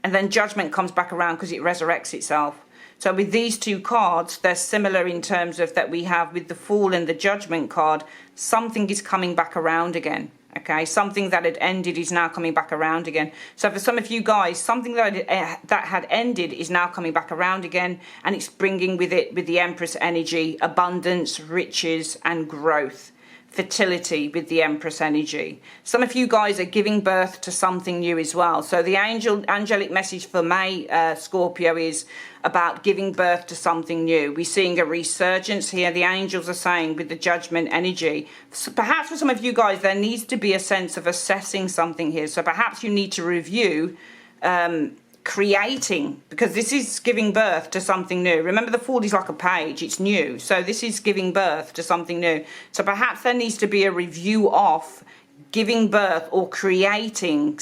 And then Judgment comes back around because it resurrects itself. So with these two cards, they're similar in terms of that we have with the Fool and the Judgment card, something is coming back around again. Okay, something that had ended is now coming back around again. So for some of you guys, something that had ended is now coming back around again, and it's bringing with it, with the Empress energy, abundance, riches, and growth. Fertility with the Empress energy. Some of you guys are giving birth to something new as well. So the angelic message for May, Scorpio, is about giving birth to something new. We're seeing a resurgence here. The angels are saying with the Judgment energy. So perhaps for some of you guys, there needs to be a sense of assessing something here. So perhaps you need to review creating, because this is giving birth to something new. Remember, the Fool is like a page, it's new. So this is giving birth to something new. So perhaps there needs to be a review of giving birth or creating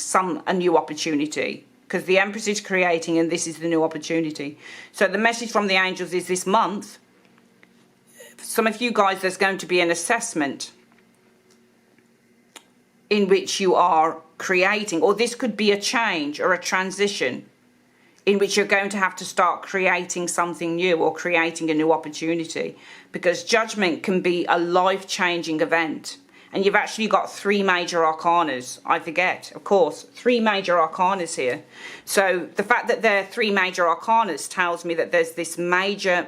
a new opportunity, because the Empress is creating and this is the new opportunity. So the message from the angels is this month, for some of you guys, there's going to be an assessment in which you are creating, or this could be a change or a transition in which you're going to have to start creating something new or creating a new opportunity, because Judgment can be a life-changing event. And you've actually got 3 major arcanas. I forget, of course, 3 major arcanas here. So the fact that there are 3 major arcanas tells me that there's this major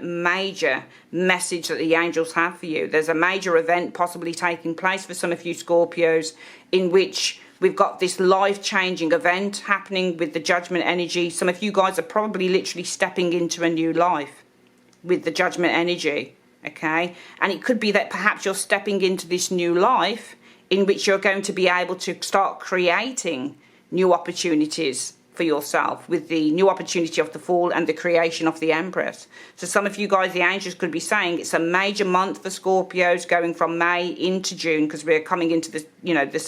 message that the angels have for you. There's a major event possibly taking place for some of you Scorpios, in which we've got this life-changing event happening with the Judgment energy. Some of you guys are probably literally stepping into a new life with the Judgment energy. Okay, and it could be that perhaps you're stepping into this new life in which you're going to be able to start creating new opportunities for yourself with the new opportunity of the Fool and the creation of the Empress. So some of you guys, the angels could be saying it's a major month for Scorpios, going from May into June, because we're coming into the, you know, the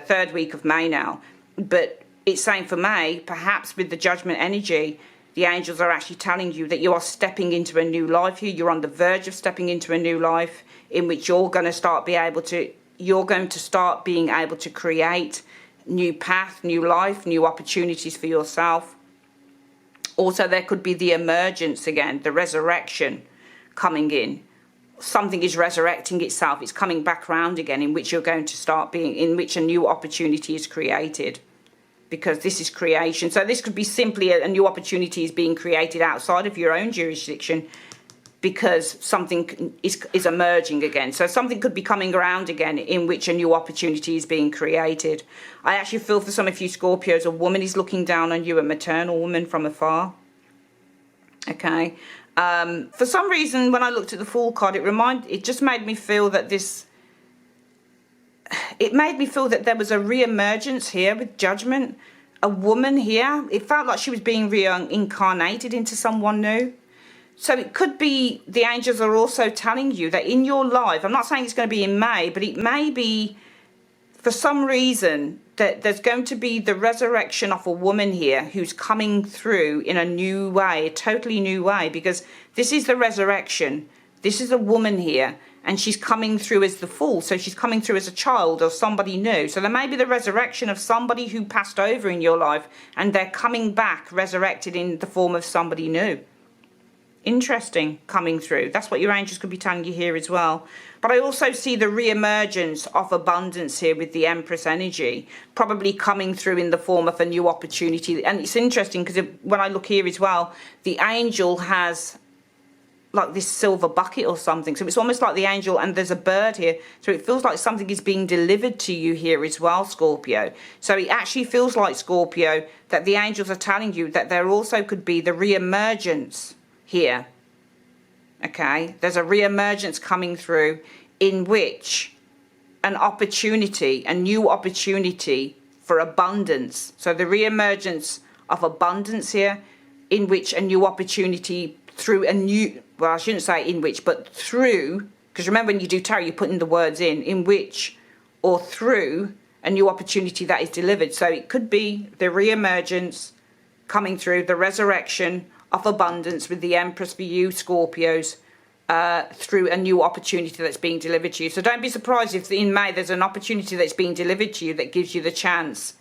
third week of May now. But it's saying for May, perhaps with the Judgment energy, the angels are actually telling you that you are stepping into a new life here. You're on the verge of stepping into a new life in which you're going to start being able to create new path, new life, new opportunities for yourself. Also, there could be the emergence again, the resurrection coming in. Something is resurrecting itself. It's coming back round again, in which you're going to start being, in which a new opportunity is created. Because this is creation. So this could be simply a new opportunity is being created outside of your own jurisdiction, because something is emerging again. So something could be coming around again in which a new opportunity is being created. I actually feel for some of you Scorpios, a woman is looking down on you, a maternal woman from afar. Okay. For some reason, when I looked at the Fool card, it just made me feel that it made me feel that there was a re-emergence here with Judgment. A woman here, it felt like she was being reincarnated into someone new. So it could be the angels are also telling you that in your life, I'm not saying it's going to be in May, but it may be for some reason that there's going to be the resurrection of a woman here who's coming through in a new way, a totally new way, because this is the resurrection. This is a woman here, and she's coming through as the Fool. So she's coming through as a child or somebody new. So there may be the resurrection of somebody who passed over in your life, and they're coming back resurrected in the form of somebody new. Interesting, coming through. That's what your angels could be telling you here as well. But I also see the re-emergence of abundance here with the Empress energy, probably coming through in the form of a new opportunity. And it's interesting because when I look here as well, the angel has like this silver bucket or something. So it's almost like the angel, and there's a bird here. So it feels like something is being delivered to you here as well, Scorpio. So it actually feels like, Scorpio, that the angels are telling you that there also could be the re-emergence here. Okay, there's a re-emergence coming through in which an opportunity, a new opportunity for abundance. So the re-emergence of abundance here, in which a new opportunity through a new, well, I shouldn't say in which, but through, because remember when you do tarot, you put in the words in which or through a new opportunity that is delivered. So it could be the re-emergence coming through, the resurrection of abundance with the Empress for you, Scorpios, through a new opportunity that's being delivered to you. So don't be surprised if in May there's an opportunity that's being delivered to you that gives you the chance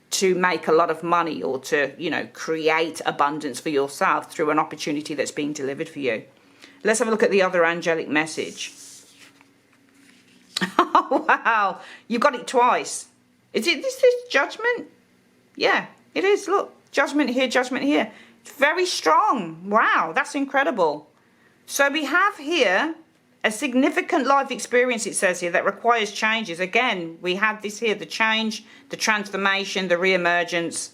to make a lot of money, or to, you know, create abundance for yourself through an opportunity that's being delivered for you. Let's have a look at the other angelic message. Oh, wow. You got it twice. Is this judgment? Yeah, it is. Look, judgment here, judgment here. It's very strong. Wow, that's incredible. So we have here a significant life experience, it says here, that requires changes. Again, we had this here, the change, the transformation, the re-emergence.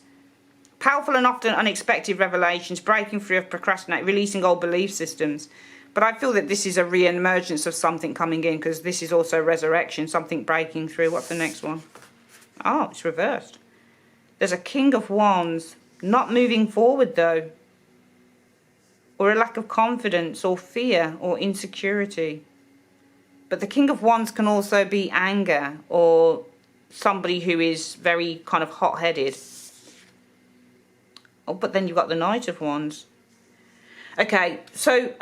Powerful and often unexpected revelations, breaking free of procrastinate, releasing old belief systems. But I feel that this is a re-emergence of something coming in, because this is also resurrection, something breaking through. What's the next one? Oh, it's reversed. There's a King of Wands, not moving forward though. Or a lack of confidence, or fear, or insecurity. But the King of Wands can also be anger, or somebody who is very kind of hot-headed. Oh, but then you've got the Knight of Wands. Okay, so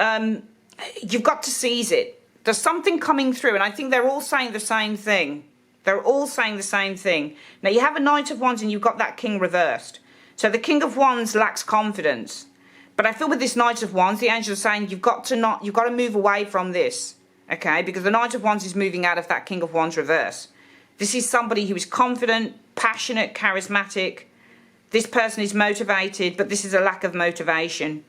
you've got to seize it. There's something coming through, and I think they're all saying the same thing. They're all saying the same thing. Now, you have a Knight of Wands and you've got that King reversed. So the King of Wands lacks confidence. But I feel with this Knight of Wands, the angels are saying you've got to move away from this. Okay, because the Knight of Wands is moving out of that King of Wands reverse. This is somebody who is confident, passionate, charismatic. This person is motivated, but this is a lack of motivation.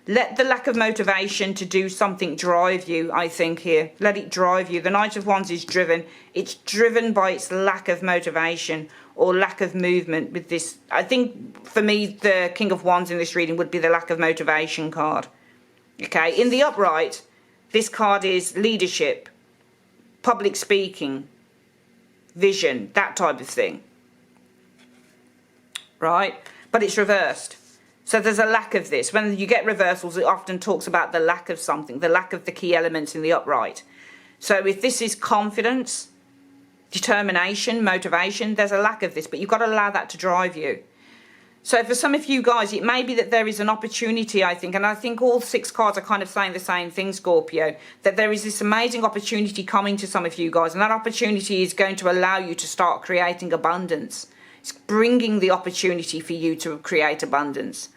Let the lack of motivation to do something drive you, I think, here. Let it drive you. The Knight of Wands is driven. It's driven by its lack of motivation or lack of movement with this. I think, for me, the King of Wands in this reading would be the lack of motivation card. Okay, in the upright, this card is leadership, public speaking, vision, that type of thing. Right? But it's reversed. So there's a lack of this. When you get reversals, it often talks about the lack of something, the lack of the key elements in the upright. So if this is confidence, determination, motivation, there's a lack of this, but you've got to allow that to drive you. So for some of you guys, it may be that there is an opportunity, I think, and I think all 6 cards are kind of saying the same thing, Scorpio, that there is this amazing opportunity coming to some of you guys, and that opportunity is going to allow you to start creating abundance. It's bringing the opportunity for you to create abundance.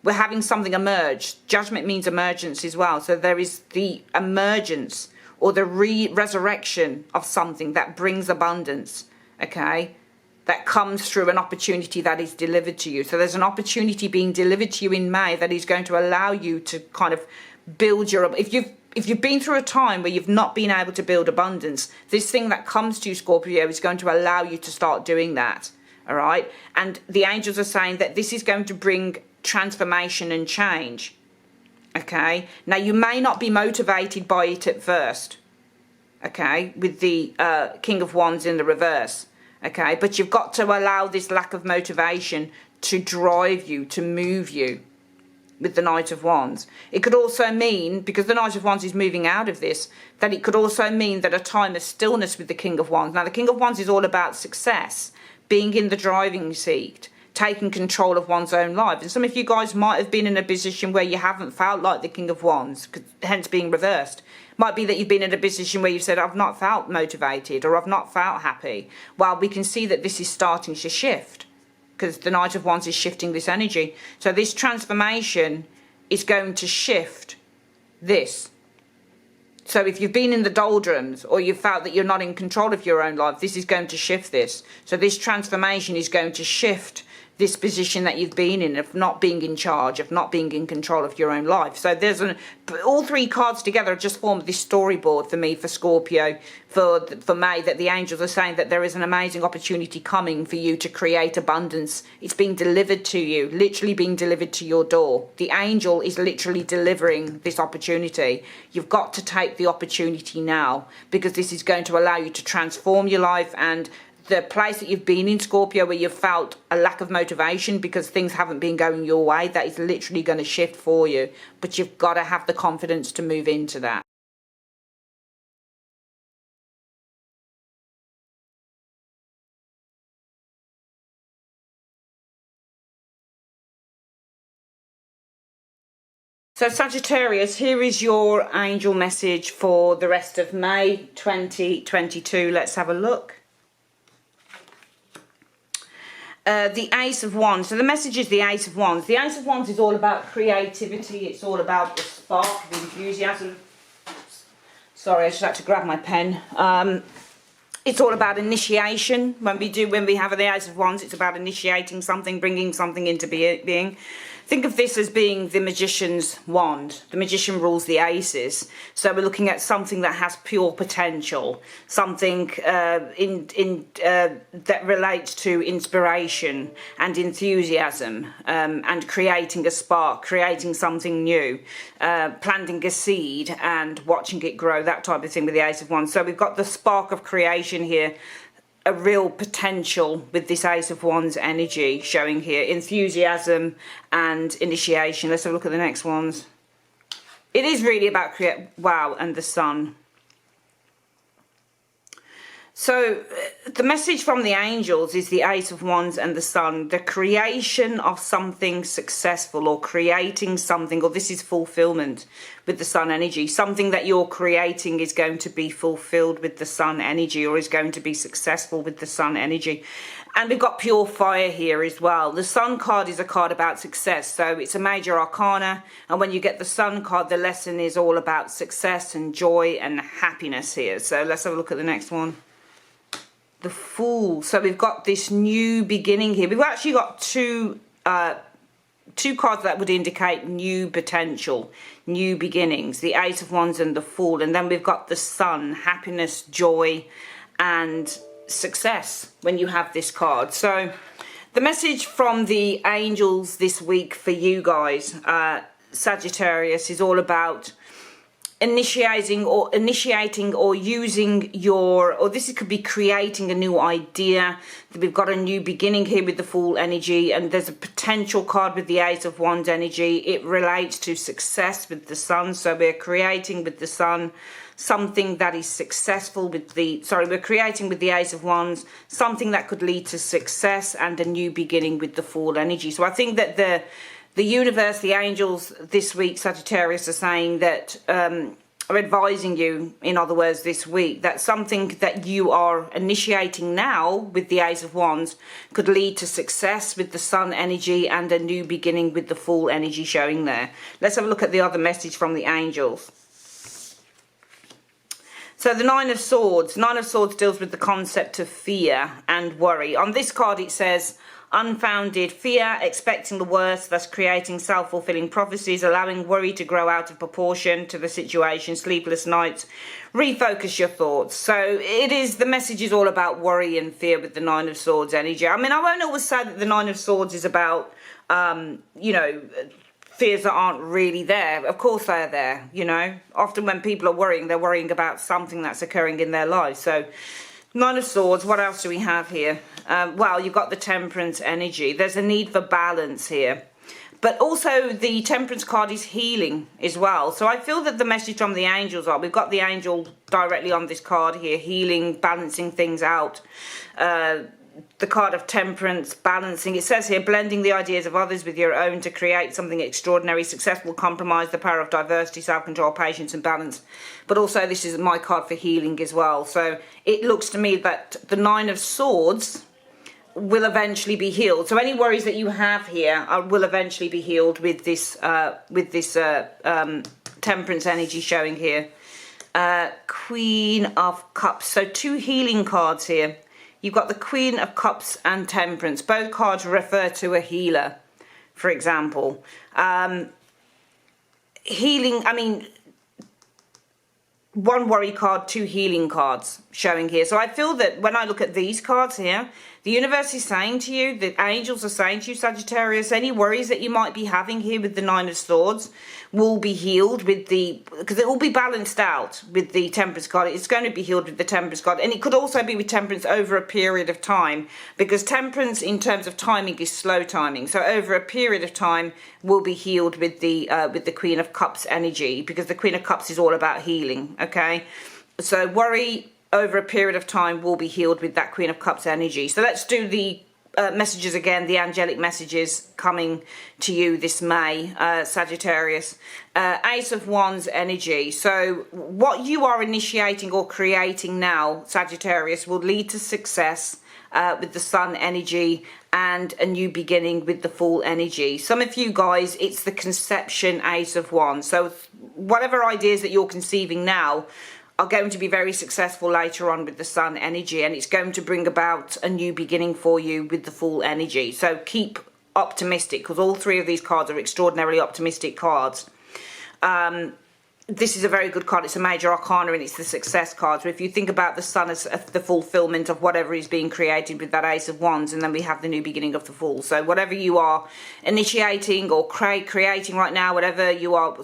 We're having something emerge. Judgment means emergence as well. So there is the emergence or the resurrection of something that brings abundance, okay? That comes through an opportunity that is delivered to you. So there's an opportunity being delivered to you in May that is going to allow you to kind of build your... If you've been through a time where you've not been able to build abundance, this thing that comes to you, Scorpio, is going to allow you to start doing that, all right? And the angels are saying that this is going to bring transformation and change. Okay, now you may not be motivated by it at first, okay, with the King of Wands in the reverse, okay, but you've got to allow this lack of motivation to drive you, to move you with the Knight of Wands. It could also mean, because the Knight of Wands is moving out of this, that it could also mean that a time of stillness with the King of Wands. Now the King of Wands is all about success, being in the driving seat, taking control of one's own life. And some of you guys might have been in a position where you haven't felt like the King of Wands, hence being reversed. Might be that you've been in a position where you've said, I've not felt motivated, or I've not felt happy. Well, we can see that this is starting to shift, because the Knight of Wands is shifting this energy. So this transformation is going to shift this. So if you've been in the doldrums, or you've felt that you're not in control of your own life, this is going to shift this. So this transformation is going to shift this position that you've been in, of not being in charge, of not being in control of your own life. So there's all 3 cards together just formed this storyboard for me, for Scorpio, for May, that the angels are saying that there is an amazing opportunity coming for you to create abundance. It's being delivered to you, literally being delivered to your door. The angel is literally delivering this opportunity. You've got to take the opportunity now, because this is going to allow you to transform your life. And the place that you've been in, Scorpio, where you've felt a lack of motivation because things haven't been going your way, that is literally going to shift for you. But you've got to have the confidence to move into that. So Sagittarius, here is your angel message for the rest of May 2022. Let's have a look. The Ace of Wands. So the message is the Ace of Wands. The Ace of Wands is all about creativity. It's all about the spark of enthusiasm. Sorry, I just had to grab my pen. It's all about initiation. When we have the Ace of Wands, it's about initiating something, bringing something into being. Think of this as being the magician's wand. The magician rules the aces. So we're looking at something that has pure potential, something that relates to inspiration and enthusiasm, and creating a spark, creating something new, planting a seed and watching it grow, that type of thing with the Ace of Wands. So we've got the spark of creation here, a real potential with this Ace of Wands energy showing here, enthusiasm and initiation. Let's have a look at the next ones. It is really about wow, and the Sun. So the message from the angels is the Ace of Wands and the Sun, the creation of something successful, or creating something, or this is fulfillment with the Sun energy. Something that you're creating is going to be fulfilled with the Sun energy, or is going to be successful with the Sun energy. And we've got pure fire here as well. The Sun card is a card about success, so it's a major arcana, and when you get the Sun card, the lesson is all about success and joy and happiness here. So let's have a look at the next one. The Fool. So we've got this new beginning here. We've actually got two cards that would indicate new potential, new beginnings. The Ace of Wands and the Fool. And then we've got the Sun, happiness, joy, and success when you have this card. So the message from the angels this week for you guys, Sagittarius, is all about initiating or using your, or this could be creating a new idea. We've got a new beginning here with the Fool energy, and there's a potential card with the Ace of Wands energy. It relates to success with the Sun, so we're creating with the Sun something that is successful with the, we're creating with the Ace of Wands something that could lead to success and a new beginning with the Fool energy. So I think that the universe, the angels this week, Sagittarius, are saying that, are advising you, in other words, this week, that something that you are initiating now with the Ace of Wands could lead to success with the Sun energy and a new beginning with the Fool energy showing there. Let's have a look at the other message from the angels. So the Nine of Swords. Nine of Swords deals with the concept of fear and worry. On this card it says, unfounded fear, expecting the worst, thus creating self-fulfilling prophecies, allowing worry to grow out of proportion to the situation, sleepless nights, refocus your thoughts. So it is, the message is all about worry and fear with the Nine of Swords energy. I mean, I won't always say that the Nine of Swords is about, you know, fears that aren't really there. Of course they're there, you know. Often when people are worrying, they're worrying about something that's occurring in their lives. So Nine of Swords, what else do we have here? Well, you've got the Temperance energy. There's a need for balance here. But also the Temperance card is healing as well. So I feel that the message from the angels are, we've got the angel directly on this card here, healing, balancing things out. The card of Temperance, balancing. It says here, blending the ideas of others with your own to create something extraordinary, successful, compromise, the power of diversity, self-control, patience and balance. But also this is my card for healing as well. So it looks to me that the Nine of Swords will eventually be healed. So any worries that you have here will eventually be healed with this Temperance energy showing here. Queen of Cups. So two healing cards here. You've got the Queen of Cups and Temperance. Both cards refer to a healer, for example. Healing, I mean, one worry card, two healing cards showing here. So I feel that when I look at these cards here, the universe is saying to you, the angels are saying to you, Sagittarius, any worries that you might be having here with the Nine of Swords will be healed with the, because it will be balanced out with the Temperance card. It's going to be healed with the Temperance card. And it could also be with Temperance over a period of time, because Temperance in terms of timing is slow timing. So over a period of time will be healed with the Queen of Cups energy, because the Queen of Cups is all about healing, okay? So worry over a period of time will be healed with that Queen of Cups energy. So let's do the messages again, the angelic messages coming to you this May, Sagittarius. Ace of Wands energy. So what you are initiating or creating now, Sagittarius, will lead to success with the Sun energy and a new beginning with the Fool energy. Some of you guys, it's the conception Ace of Wands. So whatever ideas that you're conceiving now are going to be very successful later on with the Sun energy, and it's going to bring about a new beginning for you with the Fool energy. So keep optimistic, because all three of these cards are extraordinarily optimistic cards. This is a very good card. It's a major arcana and it's the success card. So if you think about the Sun as the fulfillment of whatever is being created with that Ace of Wands, and then we have the new beginning of the Fool. So whatever you are initiating or creating right now, whatever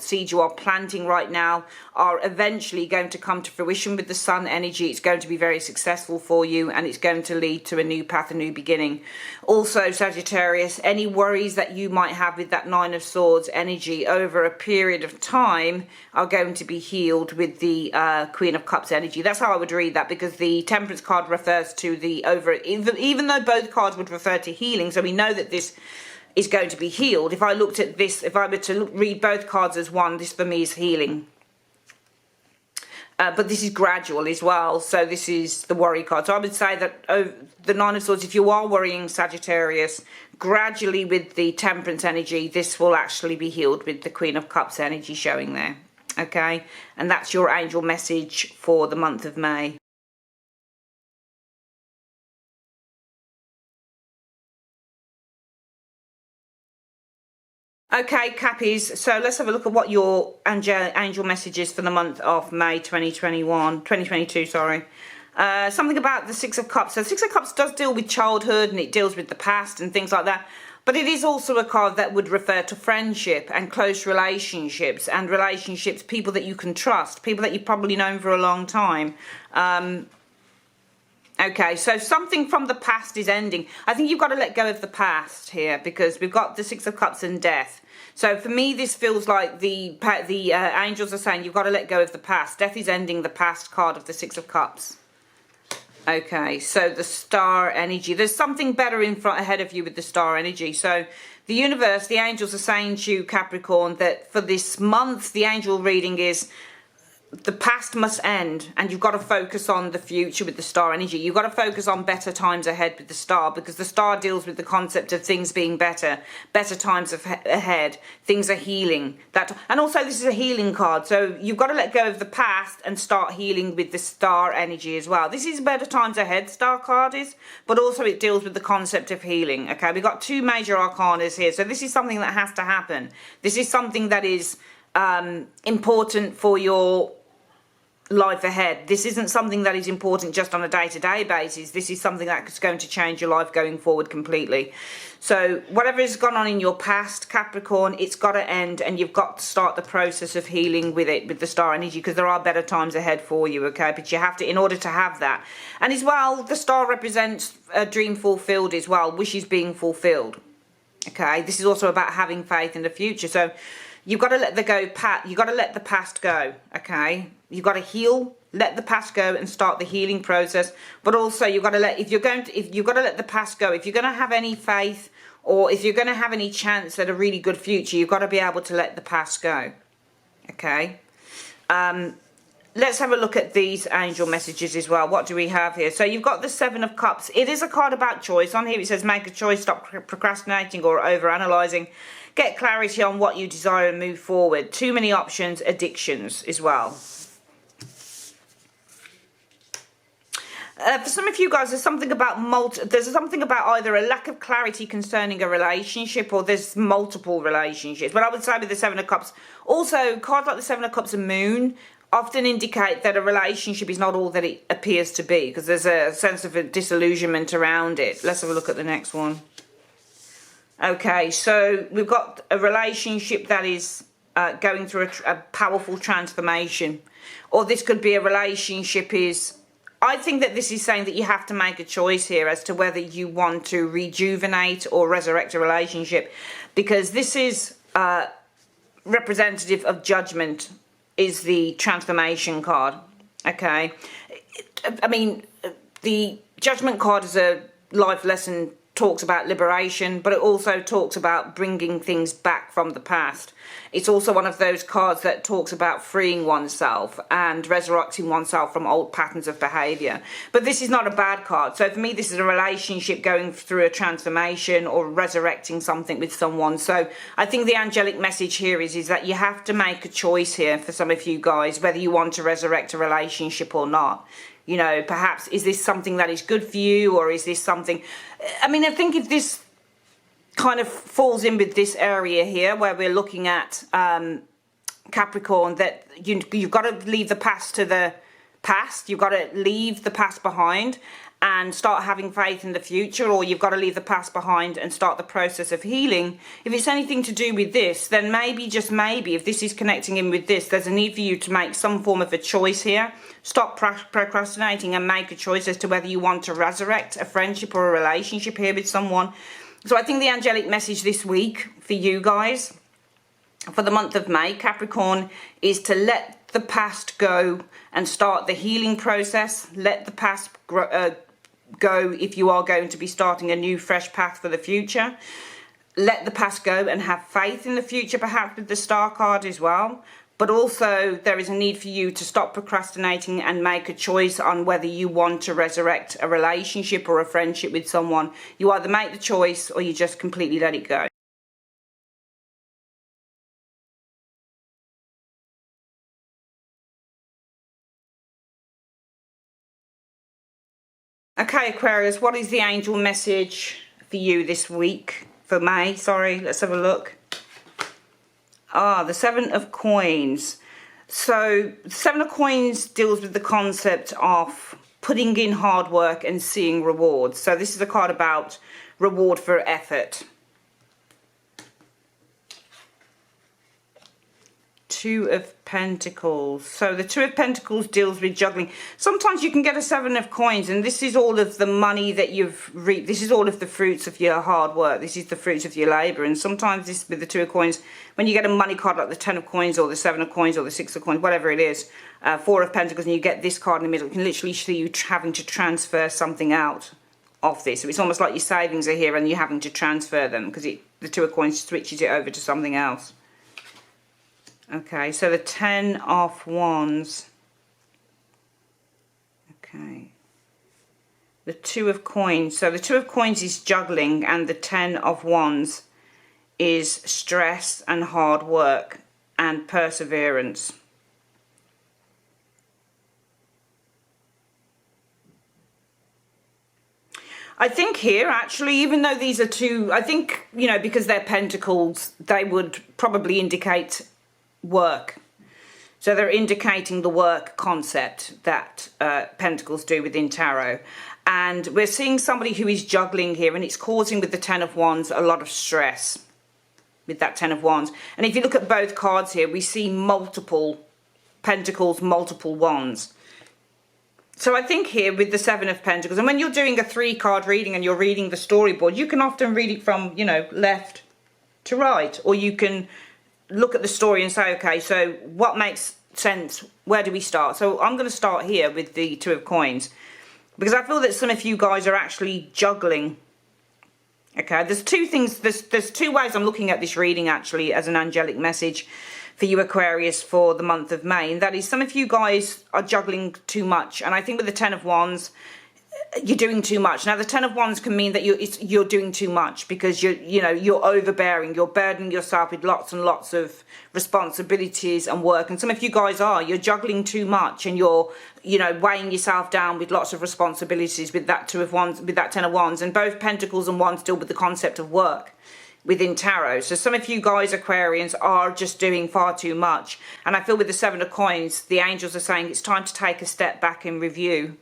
seeds you are planting right now, are eventually going to come to fruition with the Sun energy. It's going to be very successful for you, and it's going to lead to a new path, a new beginning. Also, Sagittarius, any worries that you might have with that Nine of Swords energy over a period of time are going to be healed with the Queen of Cups energy. That's how I would read that, because the Temperance card refers to the even though both cards would refer to healing, so we know that this is going to be healed. If I looked at this, if I were to read both cards as one, this for me is healing. But this is gradual as well, so this is the worry card. So I would say that the Nine of Swords, if you are worrying, Sagittarius, gradually with the Temperance energy, this will actually be healed with the Queen of Cups energy showing there. Okay, and that's your angel message for the month of May. Okay, Cappies, so let's have a look at what your angel message is for the month of May 2022, sorry. Something about the Six of Cups. So the Six of Cups does deal with childhood, and it deals with the past and things like that. But it is also a card that would refer to friendship and close relationships, and relationships, people that you can trust, people that you've probably known for a long time. Okay, so something from the past is ending. I think you've got to let go of the past here, because we've got the Six of Cups and death. So for me, this feels like the angels are saying you've got to let go of the past. Death is ending the past card of the Six of Cups. Okay, so the Star energy. There's something better in front ahead of you with the Star energy. So the universe, the angels are saying to you, Capricorn, that for this month, the angel reading is the past must end, and you've got to focus on the future with the Star energy. You've got to focus on better times ahead with the Star, because the Star deals with the concept of things being better times ahead, things are healing. And also this is a healing card, so you've got to let go of the past and start healing with the Star energy as well. This is better times ahead, Star card is, but also it deals with the concept of healing. Okay, we've got two major arcanas here, so this is something that has to happen. This is something that is important for your life ahead. This isn't something that is important just on a day-to-day basis. This is something that's going to change your life going forward completely. So whatever has gone on in your past, Capricorn, it's got to end, and you've got to start the process of healing with it, with the Star energy, because there are better times ahead for you. Okay, but you have to, in order to have that. And as well, the Star represents a dream fulfilled as well, wishes being fulfilled. Okay, this is also about having faith in the future. So you've got to let you've got to let the past go. Okay, you've got to heal, let the past go, and start the healing process. But also, you've got to let you've got to let the past go. If you're going to have any faith, or if you're going to have any chance at a really good future, you've got to be able to let the past go. Okay. Let's have a look at these angel messages as well. What do we have here? So you've got the Seven of Cups. It is a card about choice. On here it says make a choice, stop procrastinating or over-analysing. Get clarity on what you desire and move forward. Too many options, addictions as well. For some of you guys, there's something about either a lack of clarity concerning a relationship, or there's multiple relationships. But I would say with the Seven of Cups, also cards like the Seven of Cups and Moon often indicate that a relationship is not all that it appears to be, because there's a sense of a disillusionment around it. Let's have a look at the next one. Okay, so we've got a relationship that is going through a powerful transformation, or this could be a relationship is, I think that this is saying that you have to make a choice here as to whether you want to rejuvenate or resurrect a relationship, because this is representative of judgment, is the transformation card. Okay, I mean, the Judgment card is a life lesson talks about liberation, but it also talks about bringing things back from the past. It's also one of those cards that talks about freeing oneself and resurrecting oneself from old patterns of behavior. But this is not a bad card. So for me, this is a relationship going through a transformation or resurrecting something with someone. So I think the angelic message here is that you have to make a choice here for some of you guys, whether you want to resurrect a relationship or not. You know, perhaps, is this something that is good for you, or is this something... I mean, I think if this kind of falls in with this area here, where we're looking at Capricorn, that you've got to leave the past to the past. You've got to leave the past behind and start having faith in the future, or you've got to leave the past behind and start the process of healing. If it's anything to do with this, then maybe, just maybe, if this is connecting in with this, there's a need for you to make some form of a choice here. Stop procrastinating and make a choice as to whether you want to resurrect a friendship or a relationship here with someone. So I think the angelic message this week for you guys, for the month of May, Capricorn, is to let the past go and start the healing process. Let the past go if you are going to be starting a new fresh path for the future. Let the past go and have faith in the future, perhaps with the Star card as well. But also there is a need for you to stop procrastinating and make a choice on whether you want to resurrect a relationship or a friendship with someone. You either make the choice or you just completely let it go. Okay, Aquarius, what is the angel message for you this week? For May, sorry, let's have a look. The Seven of Coins. So, the Seven of Coins deals with the concept of putting in hard work and seeing rewards. So, this is a card about reward for effort. Two of Pentacles. So the Two of Pentacles deals with juggling. Sometimes you can get a Seven of Coins, and this is all of the money that you've reaped. This is all of the fruits of your hard work. This is the fruits of your labor. And sometimes this, with the Two of Coins, when you get a money card like the Ten of Coins or the Seven of Coins or the Six of Coins, whatever it is, Four of Pentacles, and you get this card in the middle, it can literally see you having to transfer something out of this. So it's almost like your savings are here and you're having to transfer them, because the Two of Coins switches it over to something else. Okay, so the Ten of Wands. Okay. The Two of Coins. So the Two of Coins is juggling, and the Ten of Wands is stress and hard work and perseverance. I think here, actually, even though these are two, I think, you know, because they're pentacles, they would probably indicate work. So they're indicating the work concept that pentacles do within tarot. And we're seeing somebody who is juggling here, and it's causing, with the Ten of Wands, a lot of stress with that Ten of Wands. And if you look at both cards here, we see multiple pentacles, multiple wands. So I think here with the Seven of Pentacles, and when you're doing a 3-card reading and you're reading the storyboard, you can often read it from, you know, left to right, or you can look at the story and say, okay, so what makes sense? Where do we start? So I'm going to start here with the Two of Coins, because I feel that some of you guys are actually juggling. Okay, there's two things, there's two ways I'm looking at this reading actually as an angelic message for you, Aquarius, for the month of May, and that is some of you guys are juggling too much. And I think with the Ten of Wands, you're doing too much. Now the Ten of Wands can mean that you're doing too much because you're overbearing, you're burdening yourself with lots and lots of responsibilities and work. And some of you guys you're juggling too much, and you're weighing yourself down with lots of responsibilities with that Two of Wands, with that Ten of Wands. And both Pentacles and Wands deal with the concept of work within tarot. So some of you guys, Aquarians, are just doing far too much. And I feel with the Seven of Coins, the angels are saying it's time to take a step back and review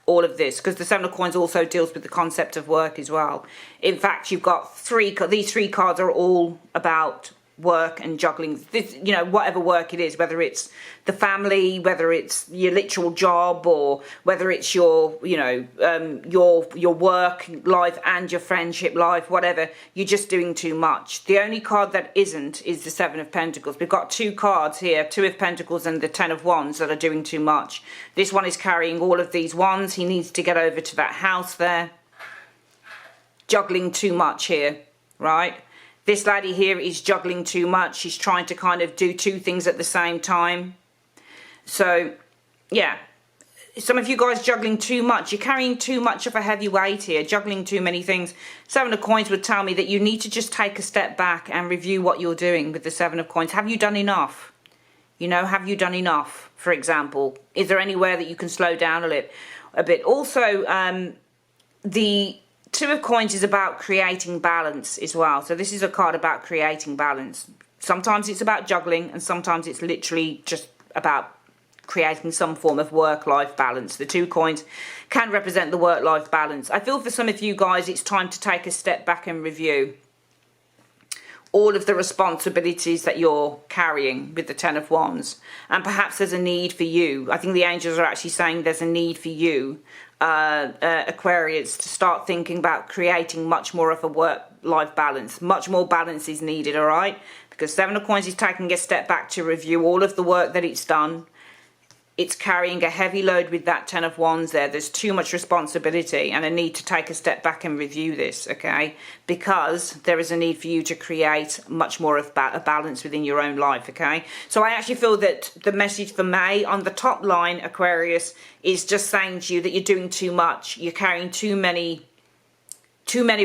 all of this, because the Seven of Coins also deals with the concept of work as well. In fact, you've got these 3 cards are all about work and juggling this, whatever work it is, whether it's the family, whether it's your literal job, or whether it's your your work life and your friendship life, whatever. You're just doing too much. The only card that isn't is the Seven of Pentacles. We've got 2 cards here, Two of Pentacles and the Ten of Wands, that are doing too much. This one is carrying all of these wands. He needs to get over to that house there. juggling too much here, right? This lady here is juggling too much. She's trying to kind of do two things at the same time. So, yeah. Some of you guys juggling too much. You're carrying too much of a heavy weight here, juggling too many things. Seven of Coins would tell me that you need to just take a step back and review what you're doing with the Seven of Coins. Have you done enough? You know, have you done enough, for example? Is there anywhere that you can slow down a bit? Also, the Two of Coins is about creating balance as well. So this is a card about creating balance. Sometimes it's about juggling, and sometimes it's literally just about creating some form of work-life balance. The Two Coins can represent the work-life balance. I feel for some of you guys it's time to take a step back and review all of the responsibilities that you're carrying with the Ten of Wands. And perhaps there's a need for you. I think the angels are actually saying there's a need for you, Aquarius, to start thinking about creating much more of a work-life balance. Much more balance is needed, all right? Because Seven of Coins is taking a step back to review all of the work that it's done. It's carrying a heavy load with that Ten of Wands there. There's too much responsibility and a need to take a step back and review this, okay? Because there is a need for you to create much more of a balance within your own life, okay? So I actually feel that the message for May on the top line, Aquarius, is just saying to you that you're doing too much. You're carrying too many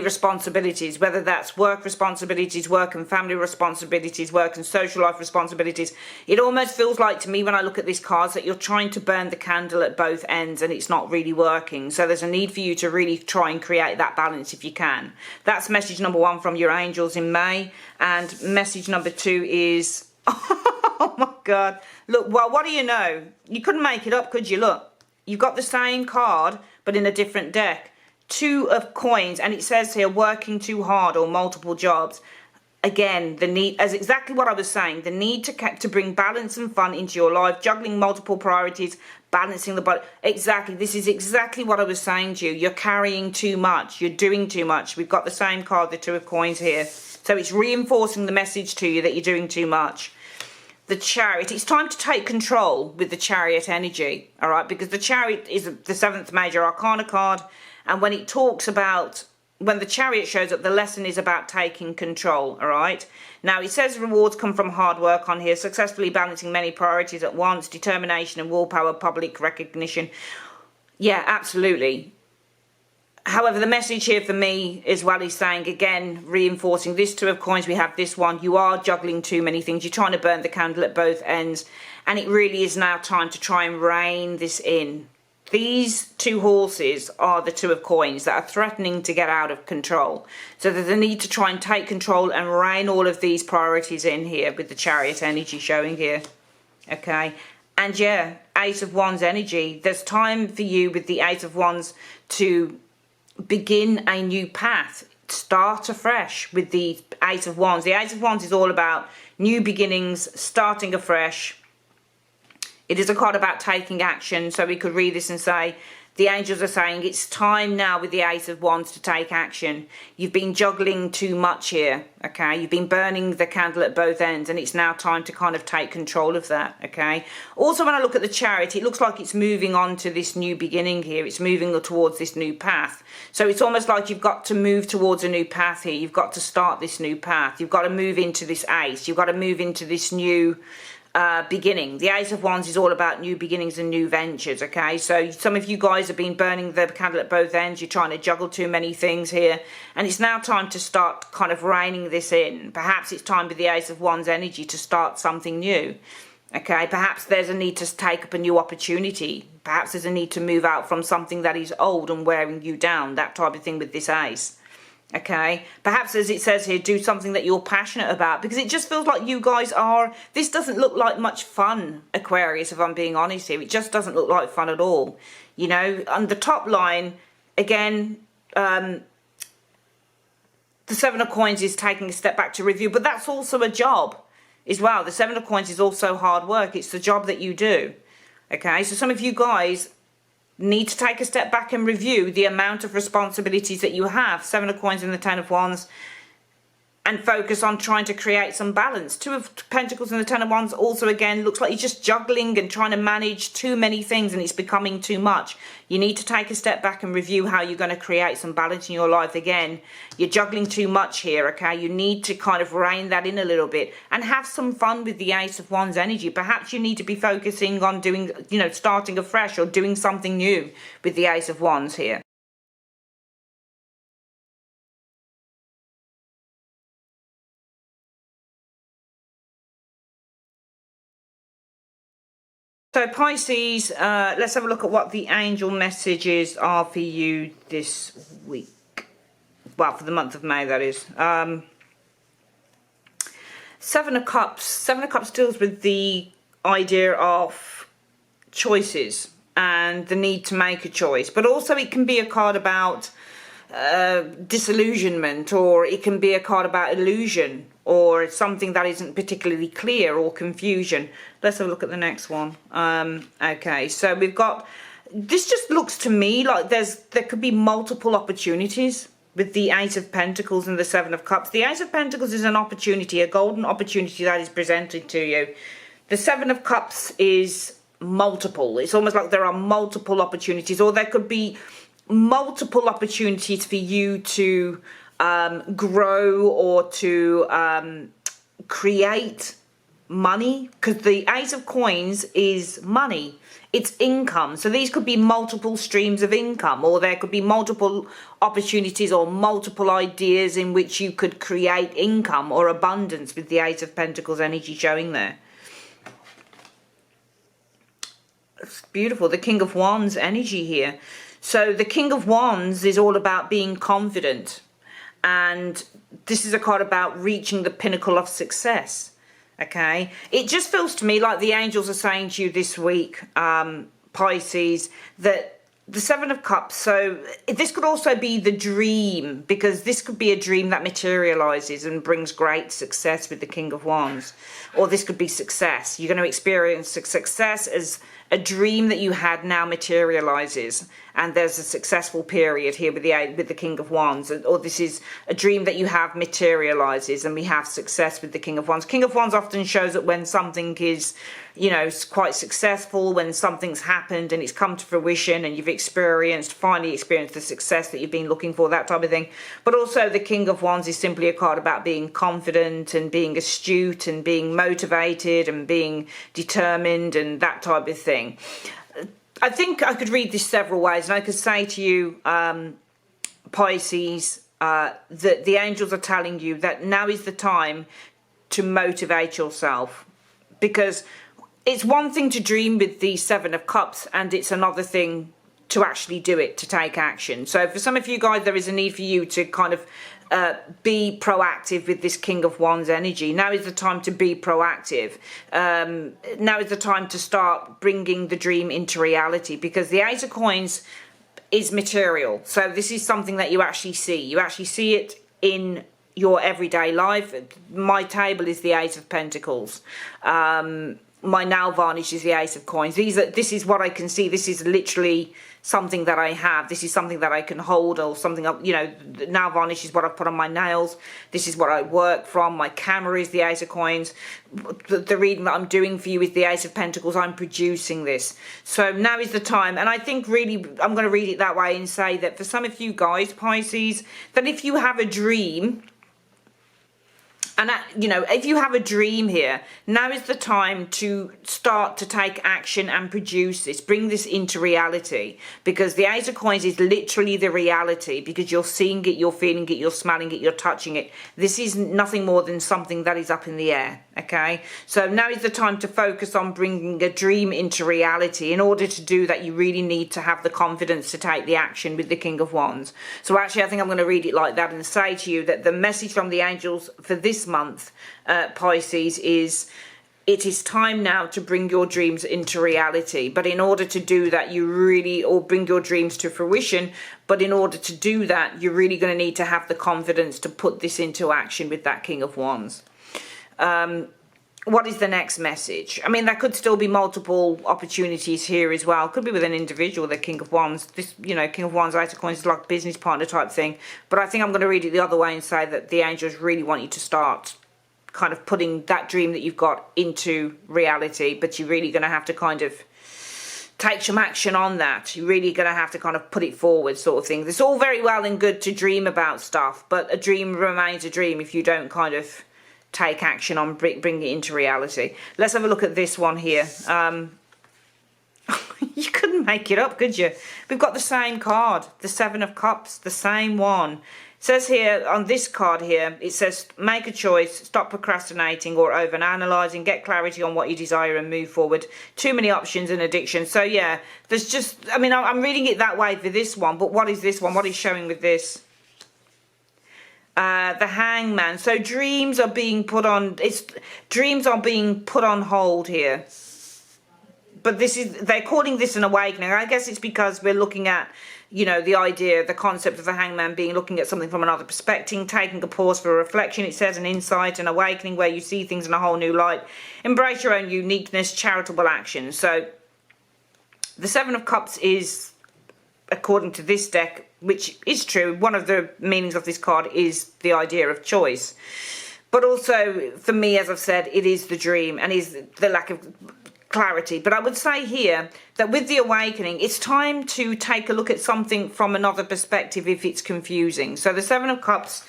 responsibilities, whether that's work responsibilities, work and family responsibilities, work and social life responsibilities. It almost feels like to me when I look at these cards that you're trying to burn the candle at both ends and it's not really working. So there's a need for you to really try and create that balance if you can. That's message number one from your angels in May. And message number two is, oh my God. Look, well, what do you know? You couldn't make it up, could you? Look, you've got the same card, but in a different deck. Two of Coins, and it says here working too hard or multiple jobs. Again, the need, as exactly what I was saying, the need to bring balance and fun into your life, juggling multiple priorities, balancing the body. Exactly, this is exactly what I was saying to you. You're carrying too much, you're doing too much. We've got the same card, the Two of Coins here. So it's reinforcing the message to you that you're doing too much. The Chariot, it's time to take control with the Chariot energy, all right? Because the Chariot is the seventh major arcana card. And when it talks about, when the Chariot shows up, the lesson is about taking control, all right? Now, it says rewards come from hard work on here, successfully balancing many priorities at once, determination and willpower, public recognition. Yeah, absolutely. However, the message here for me as well is saying, again, reinforcing this Two of Coins, we have this one. You are juggling too many things. You're trying to burn the candle at both ends. And it really is now time to try and rein this in. These two horses are the Two of Coins that are threatening to get out of control. So there's a need to try and take control and rein all of these priorities in here with the Chariot energy showing here. Okay. And yeah, Ace of Wands energy. There's time for you with the Ace of Wands to begin a new path. Start afresh with the Ace of Wands. The Ace of Wands is all about new beginnings, starting afresh. It is a card about taking action, so we could read this and say, the angels are saying it's time now with the Ace of Wands to take action. You've been juggling too much here, okay? You've been burning the candle at both ends, and it's now time to kind of take control of that, okay? Also, when I look at the Chariot, it looks like it's moving on to this new beginning here. It's moving towards this new path. So it's almost like you've got to move towards a new path here. You've got to start this new path. You've got to move into this Ace. You've got to move into this new beginning. The Ace of Wands is all about new beginnings and new ventures, okay? So some of you guys have been burning the candle at both ends. You're trying to juggle too many things here, and it's now time to start kind of reining this in. Perhaps it's time with the Ace of Wands energy to start something new, okay? Perhaps there's a need to take up a new opportunity. Perhaps there's a need to move out from something that is old and wearing you down, that type of thing with this Ace. Okay, perhaps as it says here, do something that you're passionate about, because it just feels like you guys are, this doesn't look like much fun, Aquarius, if I'm being honest here. It just doesn't look like fun at all. You know, on the top line, again, the Seven of Coins is taking a step back to review, but that's also a job as well. The Seven of Coins is also hard work. It's the job that you do. Okay, so some of you guys need to take a step back and review the amount of responsibilities that you have. Seven of Coins and the Ten of Wands. and focus on trying to create some balance. Two of Pentacles and the Ten of Wands also, again, looks like you're just juggling and trying to manage too many things and it's becoming too much. You need to take a step back and review how you're going to create some balance in your life. Again, you're juggling too much here, okay? You need to kind of rein that in a little bit and have some fun with the Ace of Wands energy. Perhaps you need to be focusing on doing, you know, starting afresh or doing something new with the Ace of Wands here. So Pisces, let's have a look at what the angel messages are for you this week. Well, for the month of May, that is. Seven of Cups. Seven of Cups deals with the idea of choices and the need to make a choice. But also it can be a card about disillusionment, or it can be a card about illusion, or something that isn't particularly clear, or confusion. Let's have a look at the next one. Okay, so we've got, this just looks to me like there could be multiple opportunities with the Ace of Pentacles and the Seven of Cups. The Ace of Pentacles is an opportunity, a golden opportunity that is presented to you. The Seven of Cups is multiple. It's almost like there are multiple opportunities, or there could be multiple opportunities for you to grow or to create money, because the Ace of Coins is money. It's income. So these could be multiple streams of income, or there could be multiple opportunities or multiple ideas in which you could create income or abundance with the Ace of Pentacles energy showing there. It's beautiful. The King of Wands energy here. So the King of Wands is all about being confident. And this is a card about reaching the pinnacle of success. Okay, it just feels to me like the angels are saying to you this week, Pisces, that the Seven of Cups, so this could also be the dream, because this could be a dream that materializes and brings great success with the King of Wands. Or this could be success. You're going to experience success as a dream that you had now materializes, and there's a successful period here with the King of Wands. Or this is a dream that you have materializes, and we have success with the King of Wands. King of Wands often shows that when something is, you know, quite successful, when something's happened and it's come to fruition and you've finally experienced the success that you've been looking for, that type of thing. But also the King of Wands is simply a card about being confident and being astute and being motivated and being determined and that type of thing. I think I could read this several ways, and I could say to you, Pisces, that the angels are telling you that now is the time to motivate yourself, because it's one thing to dream with the Seven of Cups, and it's another thing to actually do it, to take action. So for some of you guys, there is a need for you to kind of be proactive with this King of Wands energy. Now is the time to be proactive. Now is the time to start bringing the dream into reality, because the Ace of Coins is material. So this is something that you actually see. You actually see it in your everyday life. My table is the Ace of Pentacles. My nail varnish is the Ace of Coins. This is what I can see. This is literally something that I have. This is something that I can hold, or something, you know, nail varnish is what I put on my nails. This is what I work from. My camera is the Ace of Coins. The reading that I'm doing for you is the Ace of Pentacles. I'm producing this. So now is the time. And I think really I'm going to read it that way and say that for some of you guys, Pisces, that if you have a dream, and you know, if you have a dream here, now is the time to start to take action and produce this, bring this into reality, because the Ace of Coins is literally the reality, because you're seeing it, you're feeling it, you're smelling it, you're touching it. This is nothing more than something that is up in the air, okay? So now is the time to focus on bringing a dream into reality. In order to do that, you really need to have the confidence to take the action with the King of Wands. So actually, I think I'm going to read it like that and say to you that the message from the angels for this month, Pisces, is it is time now to bring your dreams into reality. But in order to do that, or bring your dreams to fruition, but in order to do that, you're really going to need to have the confidence to put this into action with that King of Wands. what is the next message? I mean, there could still be multiple opportunities here as well. Could be with an individual, the King of Wands. This, you know, King of Wands, Eight of Coins is like business partner type thing. But I think I'm going to read it the other way and say that the angels really want you to start kind of putting that dream that you've got into reality. But you're really going to have to kind of take some action on that. You're really going to have to kind of put it forward, sort of thing. It's all very well and good to dream about stuff, but a dream remains a dream if you don't kind of take action on bring it into reality. Let's have a look at this one here. You couldn't make it up, could you? We've got the same card, the Seven of Cups, the same one. It says here on this card here, it says make a choice, stop procrastinating or over-analysing, get clarity on what you desire and move forward. Too many options and addiction. So yeah, there's just, I mean, I'm reading it that way for this one, but what is this one? What is showing with this? The Hangman. So dreams are being put on, dreams are being put on hold here. But this is, they're calling this an awakening. I guess it's because we're looking at, you know, the idea, the concept of the Hangman being looking at something from another perspective, taking a pause for a reflection. It says an insight, an awakening where you see things in a whole new light. Embrace your own uniqueness, charitable action. So the Seven of Cups is, according to this deck, which is true, one of the meanings of this card is the idea of choice. But also, for me, as I've said, it is the dream and is the lack of clarity. But I would say here that with the awakening, it's time to take a look at something from another perspective if it's confusing. So the Seven of Cups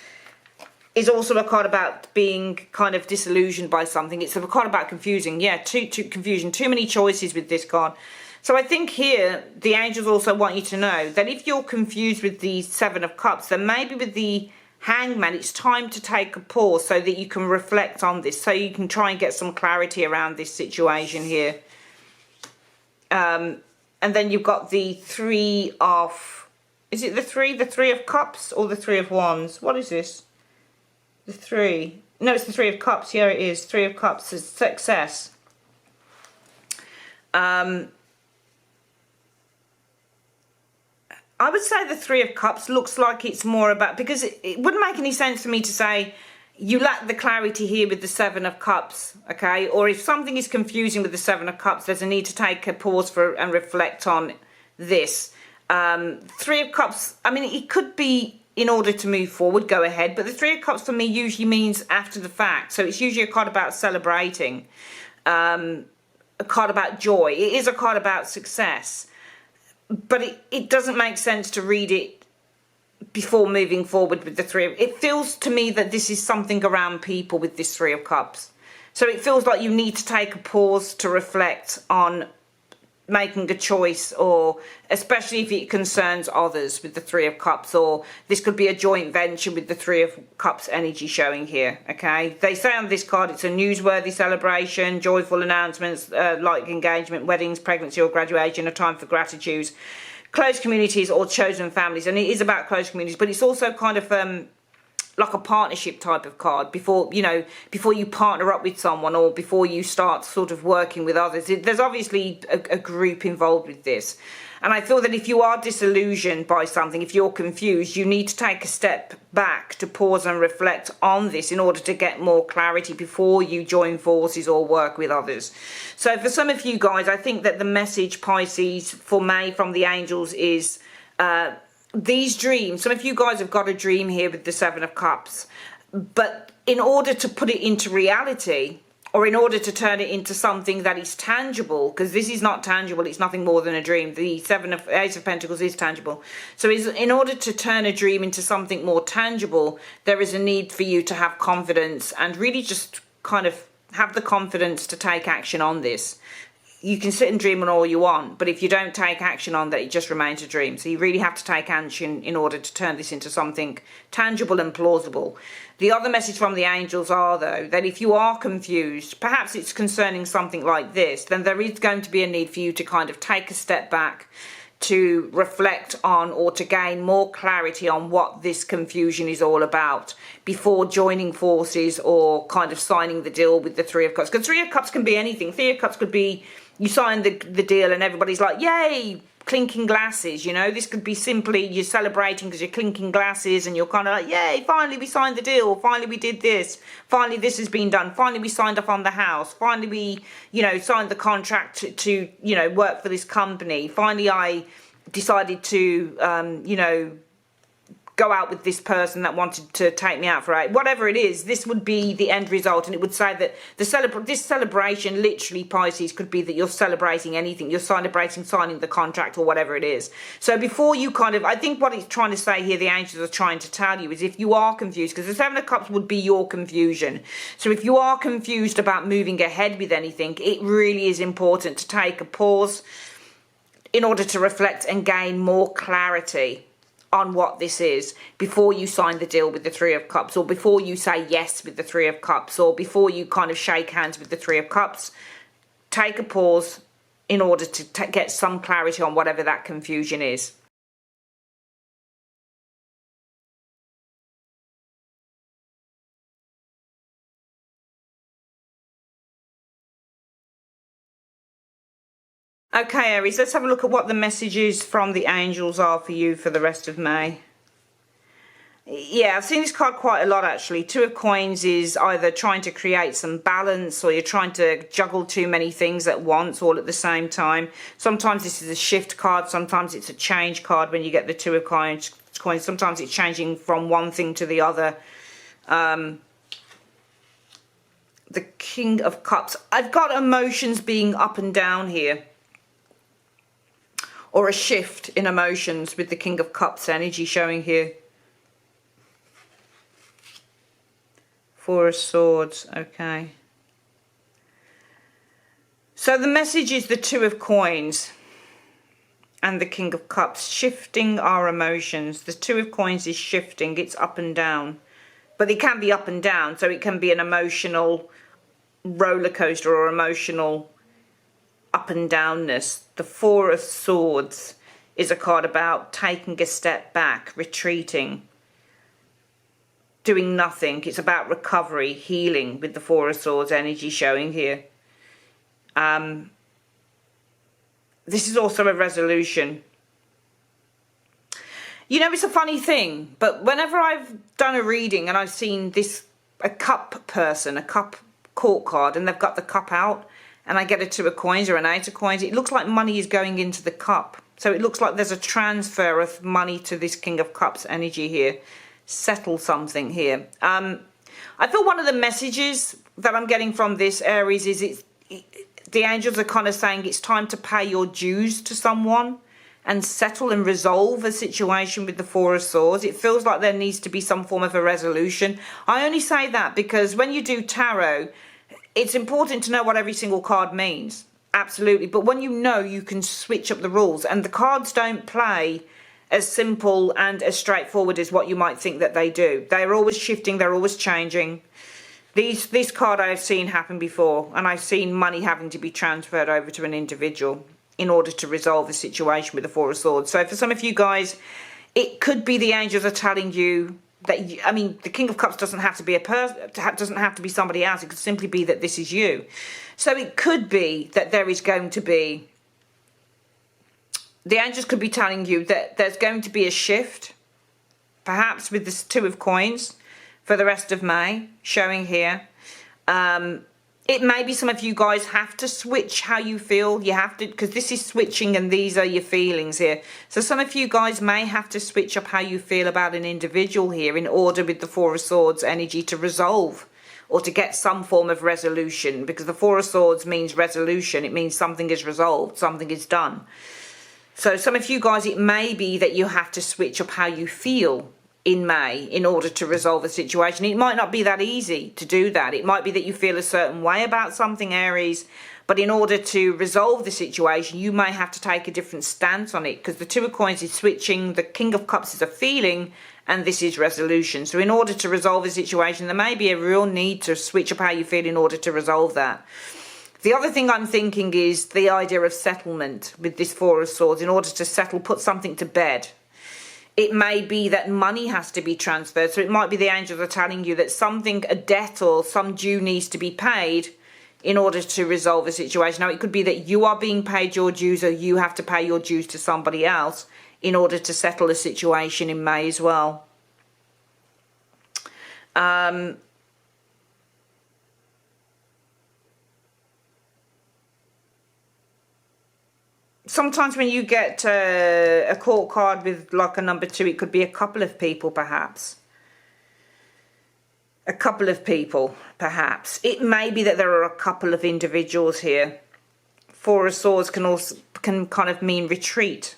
is also a card about being kind of disillusioned by something. It's a card about confusing. Yeah, too confusion, too many choices with this card. So I think here the angels also want you to know that if you're confused with the Seven of Cups, then maybe with the Hangman, it's time to take a pause so that you can reflect on this, so you can try and get some clarity around this situation here. And then you've got the Three of, is it the Three of Cups or the Three of Wands? What is this? The Three. No, it's the Three of Cups. Here it is. Three of Cups is success. I would say the Three of Cups looks like it's more about, because it wouldn't make any sense for me to say you lack the clarity here with the Seven of Cups, okay? Or if something is confusing with the Seven of Cups, there's a need to take a pause for and reflect on this. Three of Cups, I mean, it could be in order to move forward, go ahead, but the Three of Cups for me usually means after the fact. So it's usually a card about celebrating, a card about joy. It is a card about success. But it doesn't make sense to read it before moving forward with the Three of... It feels to me that this is something around people with this Three of Cups. So it feels like you need to take a pause to reflect on making a choice, or especially if it concerns others with the Three of Cups, or this could be a joint venture with the Three of Cups energy showing here, okay? They say on this card it's a newsworthy celebration, joyful announcements like engagement, weddings, pregnancy or graduation, a time for gratitude, close communities or chosen families. And it is about close communities, but it's also kind of like a partnership type of card before, you know, before you partner up with someone or before you start sort of working with others. There's obviously a group involved with this. And I feel that if you are disillusioned by something, if you're confused, you need to take a step back to pause and reflect on this in order to get more clarity before you join forces or work with others. So for some of you guys, I think that the message, Pisces, for May from the angels is... these dreams, some of you guys have got a dream here with the Seven of Cups, but in order to put it into reality, or in order to turn it into something that is tangible, because this is not tangible, it's nothing more than a dream. The Ace of Pentacles is tangible. So in order to turn a dream into something more tangible, there is a need for you to have confidence and really just kind of have the confidence to take action on this. You can sit and dream on all you want, but if you don't take action on that, it just remains a dream. So you really have to take action in order to turn this into something tangible and plausible. The other message from the angels are, though, that if you are confused, perhaps it's concerning something like this, then there is going to be a need for you to kind of take a step back to reflect on or to gain more clarity on what this confusion is all about before joining forces or kind of signing the deal with the Three of Cups. Because Three of Cups can be anything. Three of Cups could be you sign the deal and everybody's like, yay, clinking glasses, you know. This could be simply you're celebrating because you're clinking glasses and you're kind of like, yay, finally we signed the deal, finally we did this, finally this has been done, finally we signed off on the house, finally we, you know, signed the contract to you know, work for this company, finally I decided to, you know, go out with this person that wanted to take me out for whatever it is. This would be the end result, and it would say that this celebration, literally, Pisces, could be that you're celebrating anything. You're celebrating signing the contract or whatever it is. So before you kind of, I think what it's trying to say here, the angels are trying to tell you, is if you are confused, because the Seven of Cups would be your confusion. So if you are confused about moving ahead with anything, it really is important to take a pause in order to reflect and gain more clarity on what this is before you sign the deal with the Three of Cups, or before you say yes with the Three of Cups, or before you kind of shake hands with the Three of Cups. Take a pause in order to get some clarity on whatever that confusion is. Okay, Aries, let's have a look at what the messages from the angels are for you for the rest of May. Yeah, I've seen this card quite a lot, actually. Two of Coins is either trying to create some balance, or you're trying to juggle too many things at once, all at the same time. Sometimes this is a shift card. Sometimes it's a change card when you get the Two of Coins. Sometimes it's changing from one thing to the other. The King of Cups. I've got emotions being up and down here, or a shift in emotions with the King of Cups energy showing here. Four of Swords, okay. So the message is the Two of Coins and the King of Cups, shifting our emotions. The Two of Coins is shifting, it's up and down. But it can be up and down, so it can be an emotional roller coaster or emotional up and downness. The Four of Swords is a card about taking a step back, retreating, doing nothing. It's about recovery, healing, with the Four of Swords energy showing here. This is also a resolution. You know, it's a funny thing, but whenever I've done a reading and I've seen a cup person, a cup court card, and they've got the cup out, and I get a Two of Coins or an Eight of Coins, it looks like money is going into the cup. So it looks like there's a transfer of money to this King of Cups energy here. Settle something here. I feel one of the messages that I'm getting from this, Aries, is the angels are kind of saying it's time to pay your dues to someone and settle and resolve a situation with the Four of Swords. It feels like there needs to be some form of a resolution. I only say that because when you do tarot, it's important to know what every single card means. Absolutely. But when you know, you can switch up the rules. And the cards don't play as simple and as straightforward as what you might think that they do. They're always shifting. They're always changing. This card I've seen happen before. And I've seen money having to be transferred over to an individual in order to resolve the situation with the Four of Swords. So for some of you guys, it could be the angels are telling you that, I mean, the King of Cups doesn't have to be a person, doesn't have to be somebody else. It could simply be that this is you. So it could be that there is going to be, the angels could be telling you that there's going to be a shift, perhaps with this Two of Coins for the rest of May, showing here. It may be some of you guys have to switch how you feel. You have to, because this is switching and these are your feelings here. So some of you guys may have to switch up how you feel about an individual here in order with the Four of Swords energy to resolve or to get some form of resolution, because the Four of Swords means resolution. It means something is resolved, something is done. So some of you guys, it may be that you have to switch up how you feel in May in order to resolve a situation. It might not be that easy to do that. It might be that you feel a certain way about something, Aries, but in order to resolve the situation, you may have to take a different stance on it, because the Two of Coins is switching, the King of Cups is a feeling, and this is resolution. So in order to resolve a situation, there may be a real need to switch up how you feel in order to resolve that. The other thing I'm thinking is the idea of settlement with this Four of Swords. In order to settle, put something to bed. It may be that money has to be transferred. So it might be the angels are telling you that something, a debt or some due needs to be paid in order to resolve a situation. Now, it could be that you are being paid your dues, or you have to pay your dues to somebody else in order to settle a situation in May as well. Sometimes when you get a court card with like a number 2, it could be a couple of people perhaps. A couple of people perhaps. It may be that there are a couple of individuals here. 4 of Swords can kind of mean retreat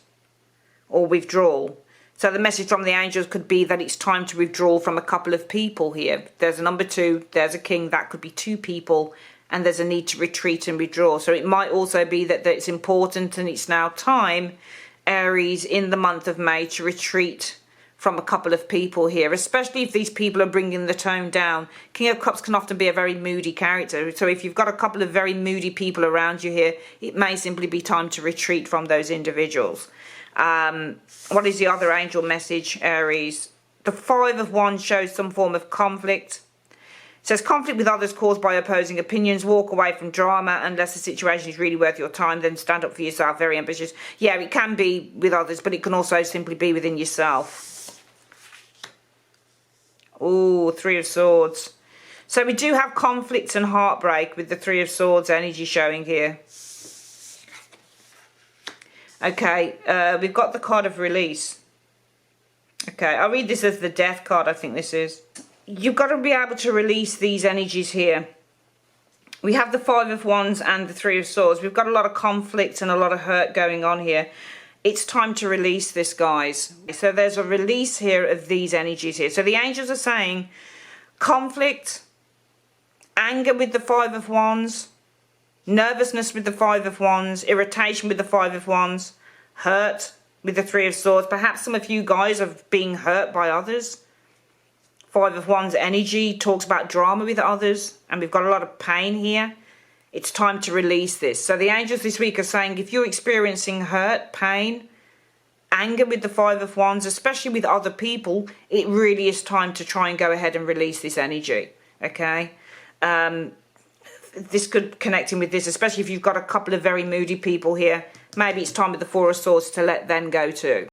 or withdrawal. So the message from the angels could be that it's time to withdraw from a couple of people here. There's a number 2, there's a king, that could be 2 people, and there's a need to retreat and withdraw. So it might also be that it's important and it's now time, Aries, in the month of May, to retreat from a couple of people here, especially if these people are bringing the tone down. King of Cups can often be a very moody character. So if you've got a couple of very moody people around you here, it may simply be time to retreat from those individuals. What is the other angel message, Aries? The 5 of Wands shows some form of conflict. It says conflict with others caused by opposing opinions. Walk away from drama unless the situation is really worth your time. Then stand up for yourself. Very ambitious. Yeah, it can be with others, but it can also simply be within yourself. Oh, 3 of Swords. So we do have conflict and heartbreak with the 3 of Swords energy showing here. Okay, we've got the card of release. Okay, I'll read this as the death card, I think this is. You've got to be able to release these energies here. We have the 5 of Wands and the 3 of Swords. We've got a lot of conflict and a lot of hurt going on here. It's time to release this, guys. So there's a release here of these energies here. So the angels are saying conflict, anger with the 5 of Wands, nervousness with the 5 of Wands, irritation with the 5 of Wands, hurt with the 3 of Swords. Perhaps some of you guys are being hurt by others. 5 of Wands energy talks about drama with others, and we've got a lot of pain here. It's time to release this. So the angels this week are saying if you're experiencing hurt, pain, anger with the 5 of Wands, especially with other people, it really is time to try and go ahead and release this energy, okay? This could connect in with this, especially if you've got a couple of very moody people here. Maybe it's time with the 4 of Swords to let them go too.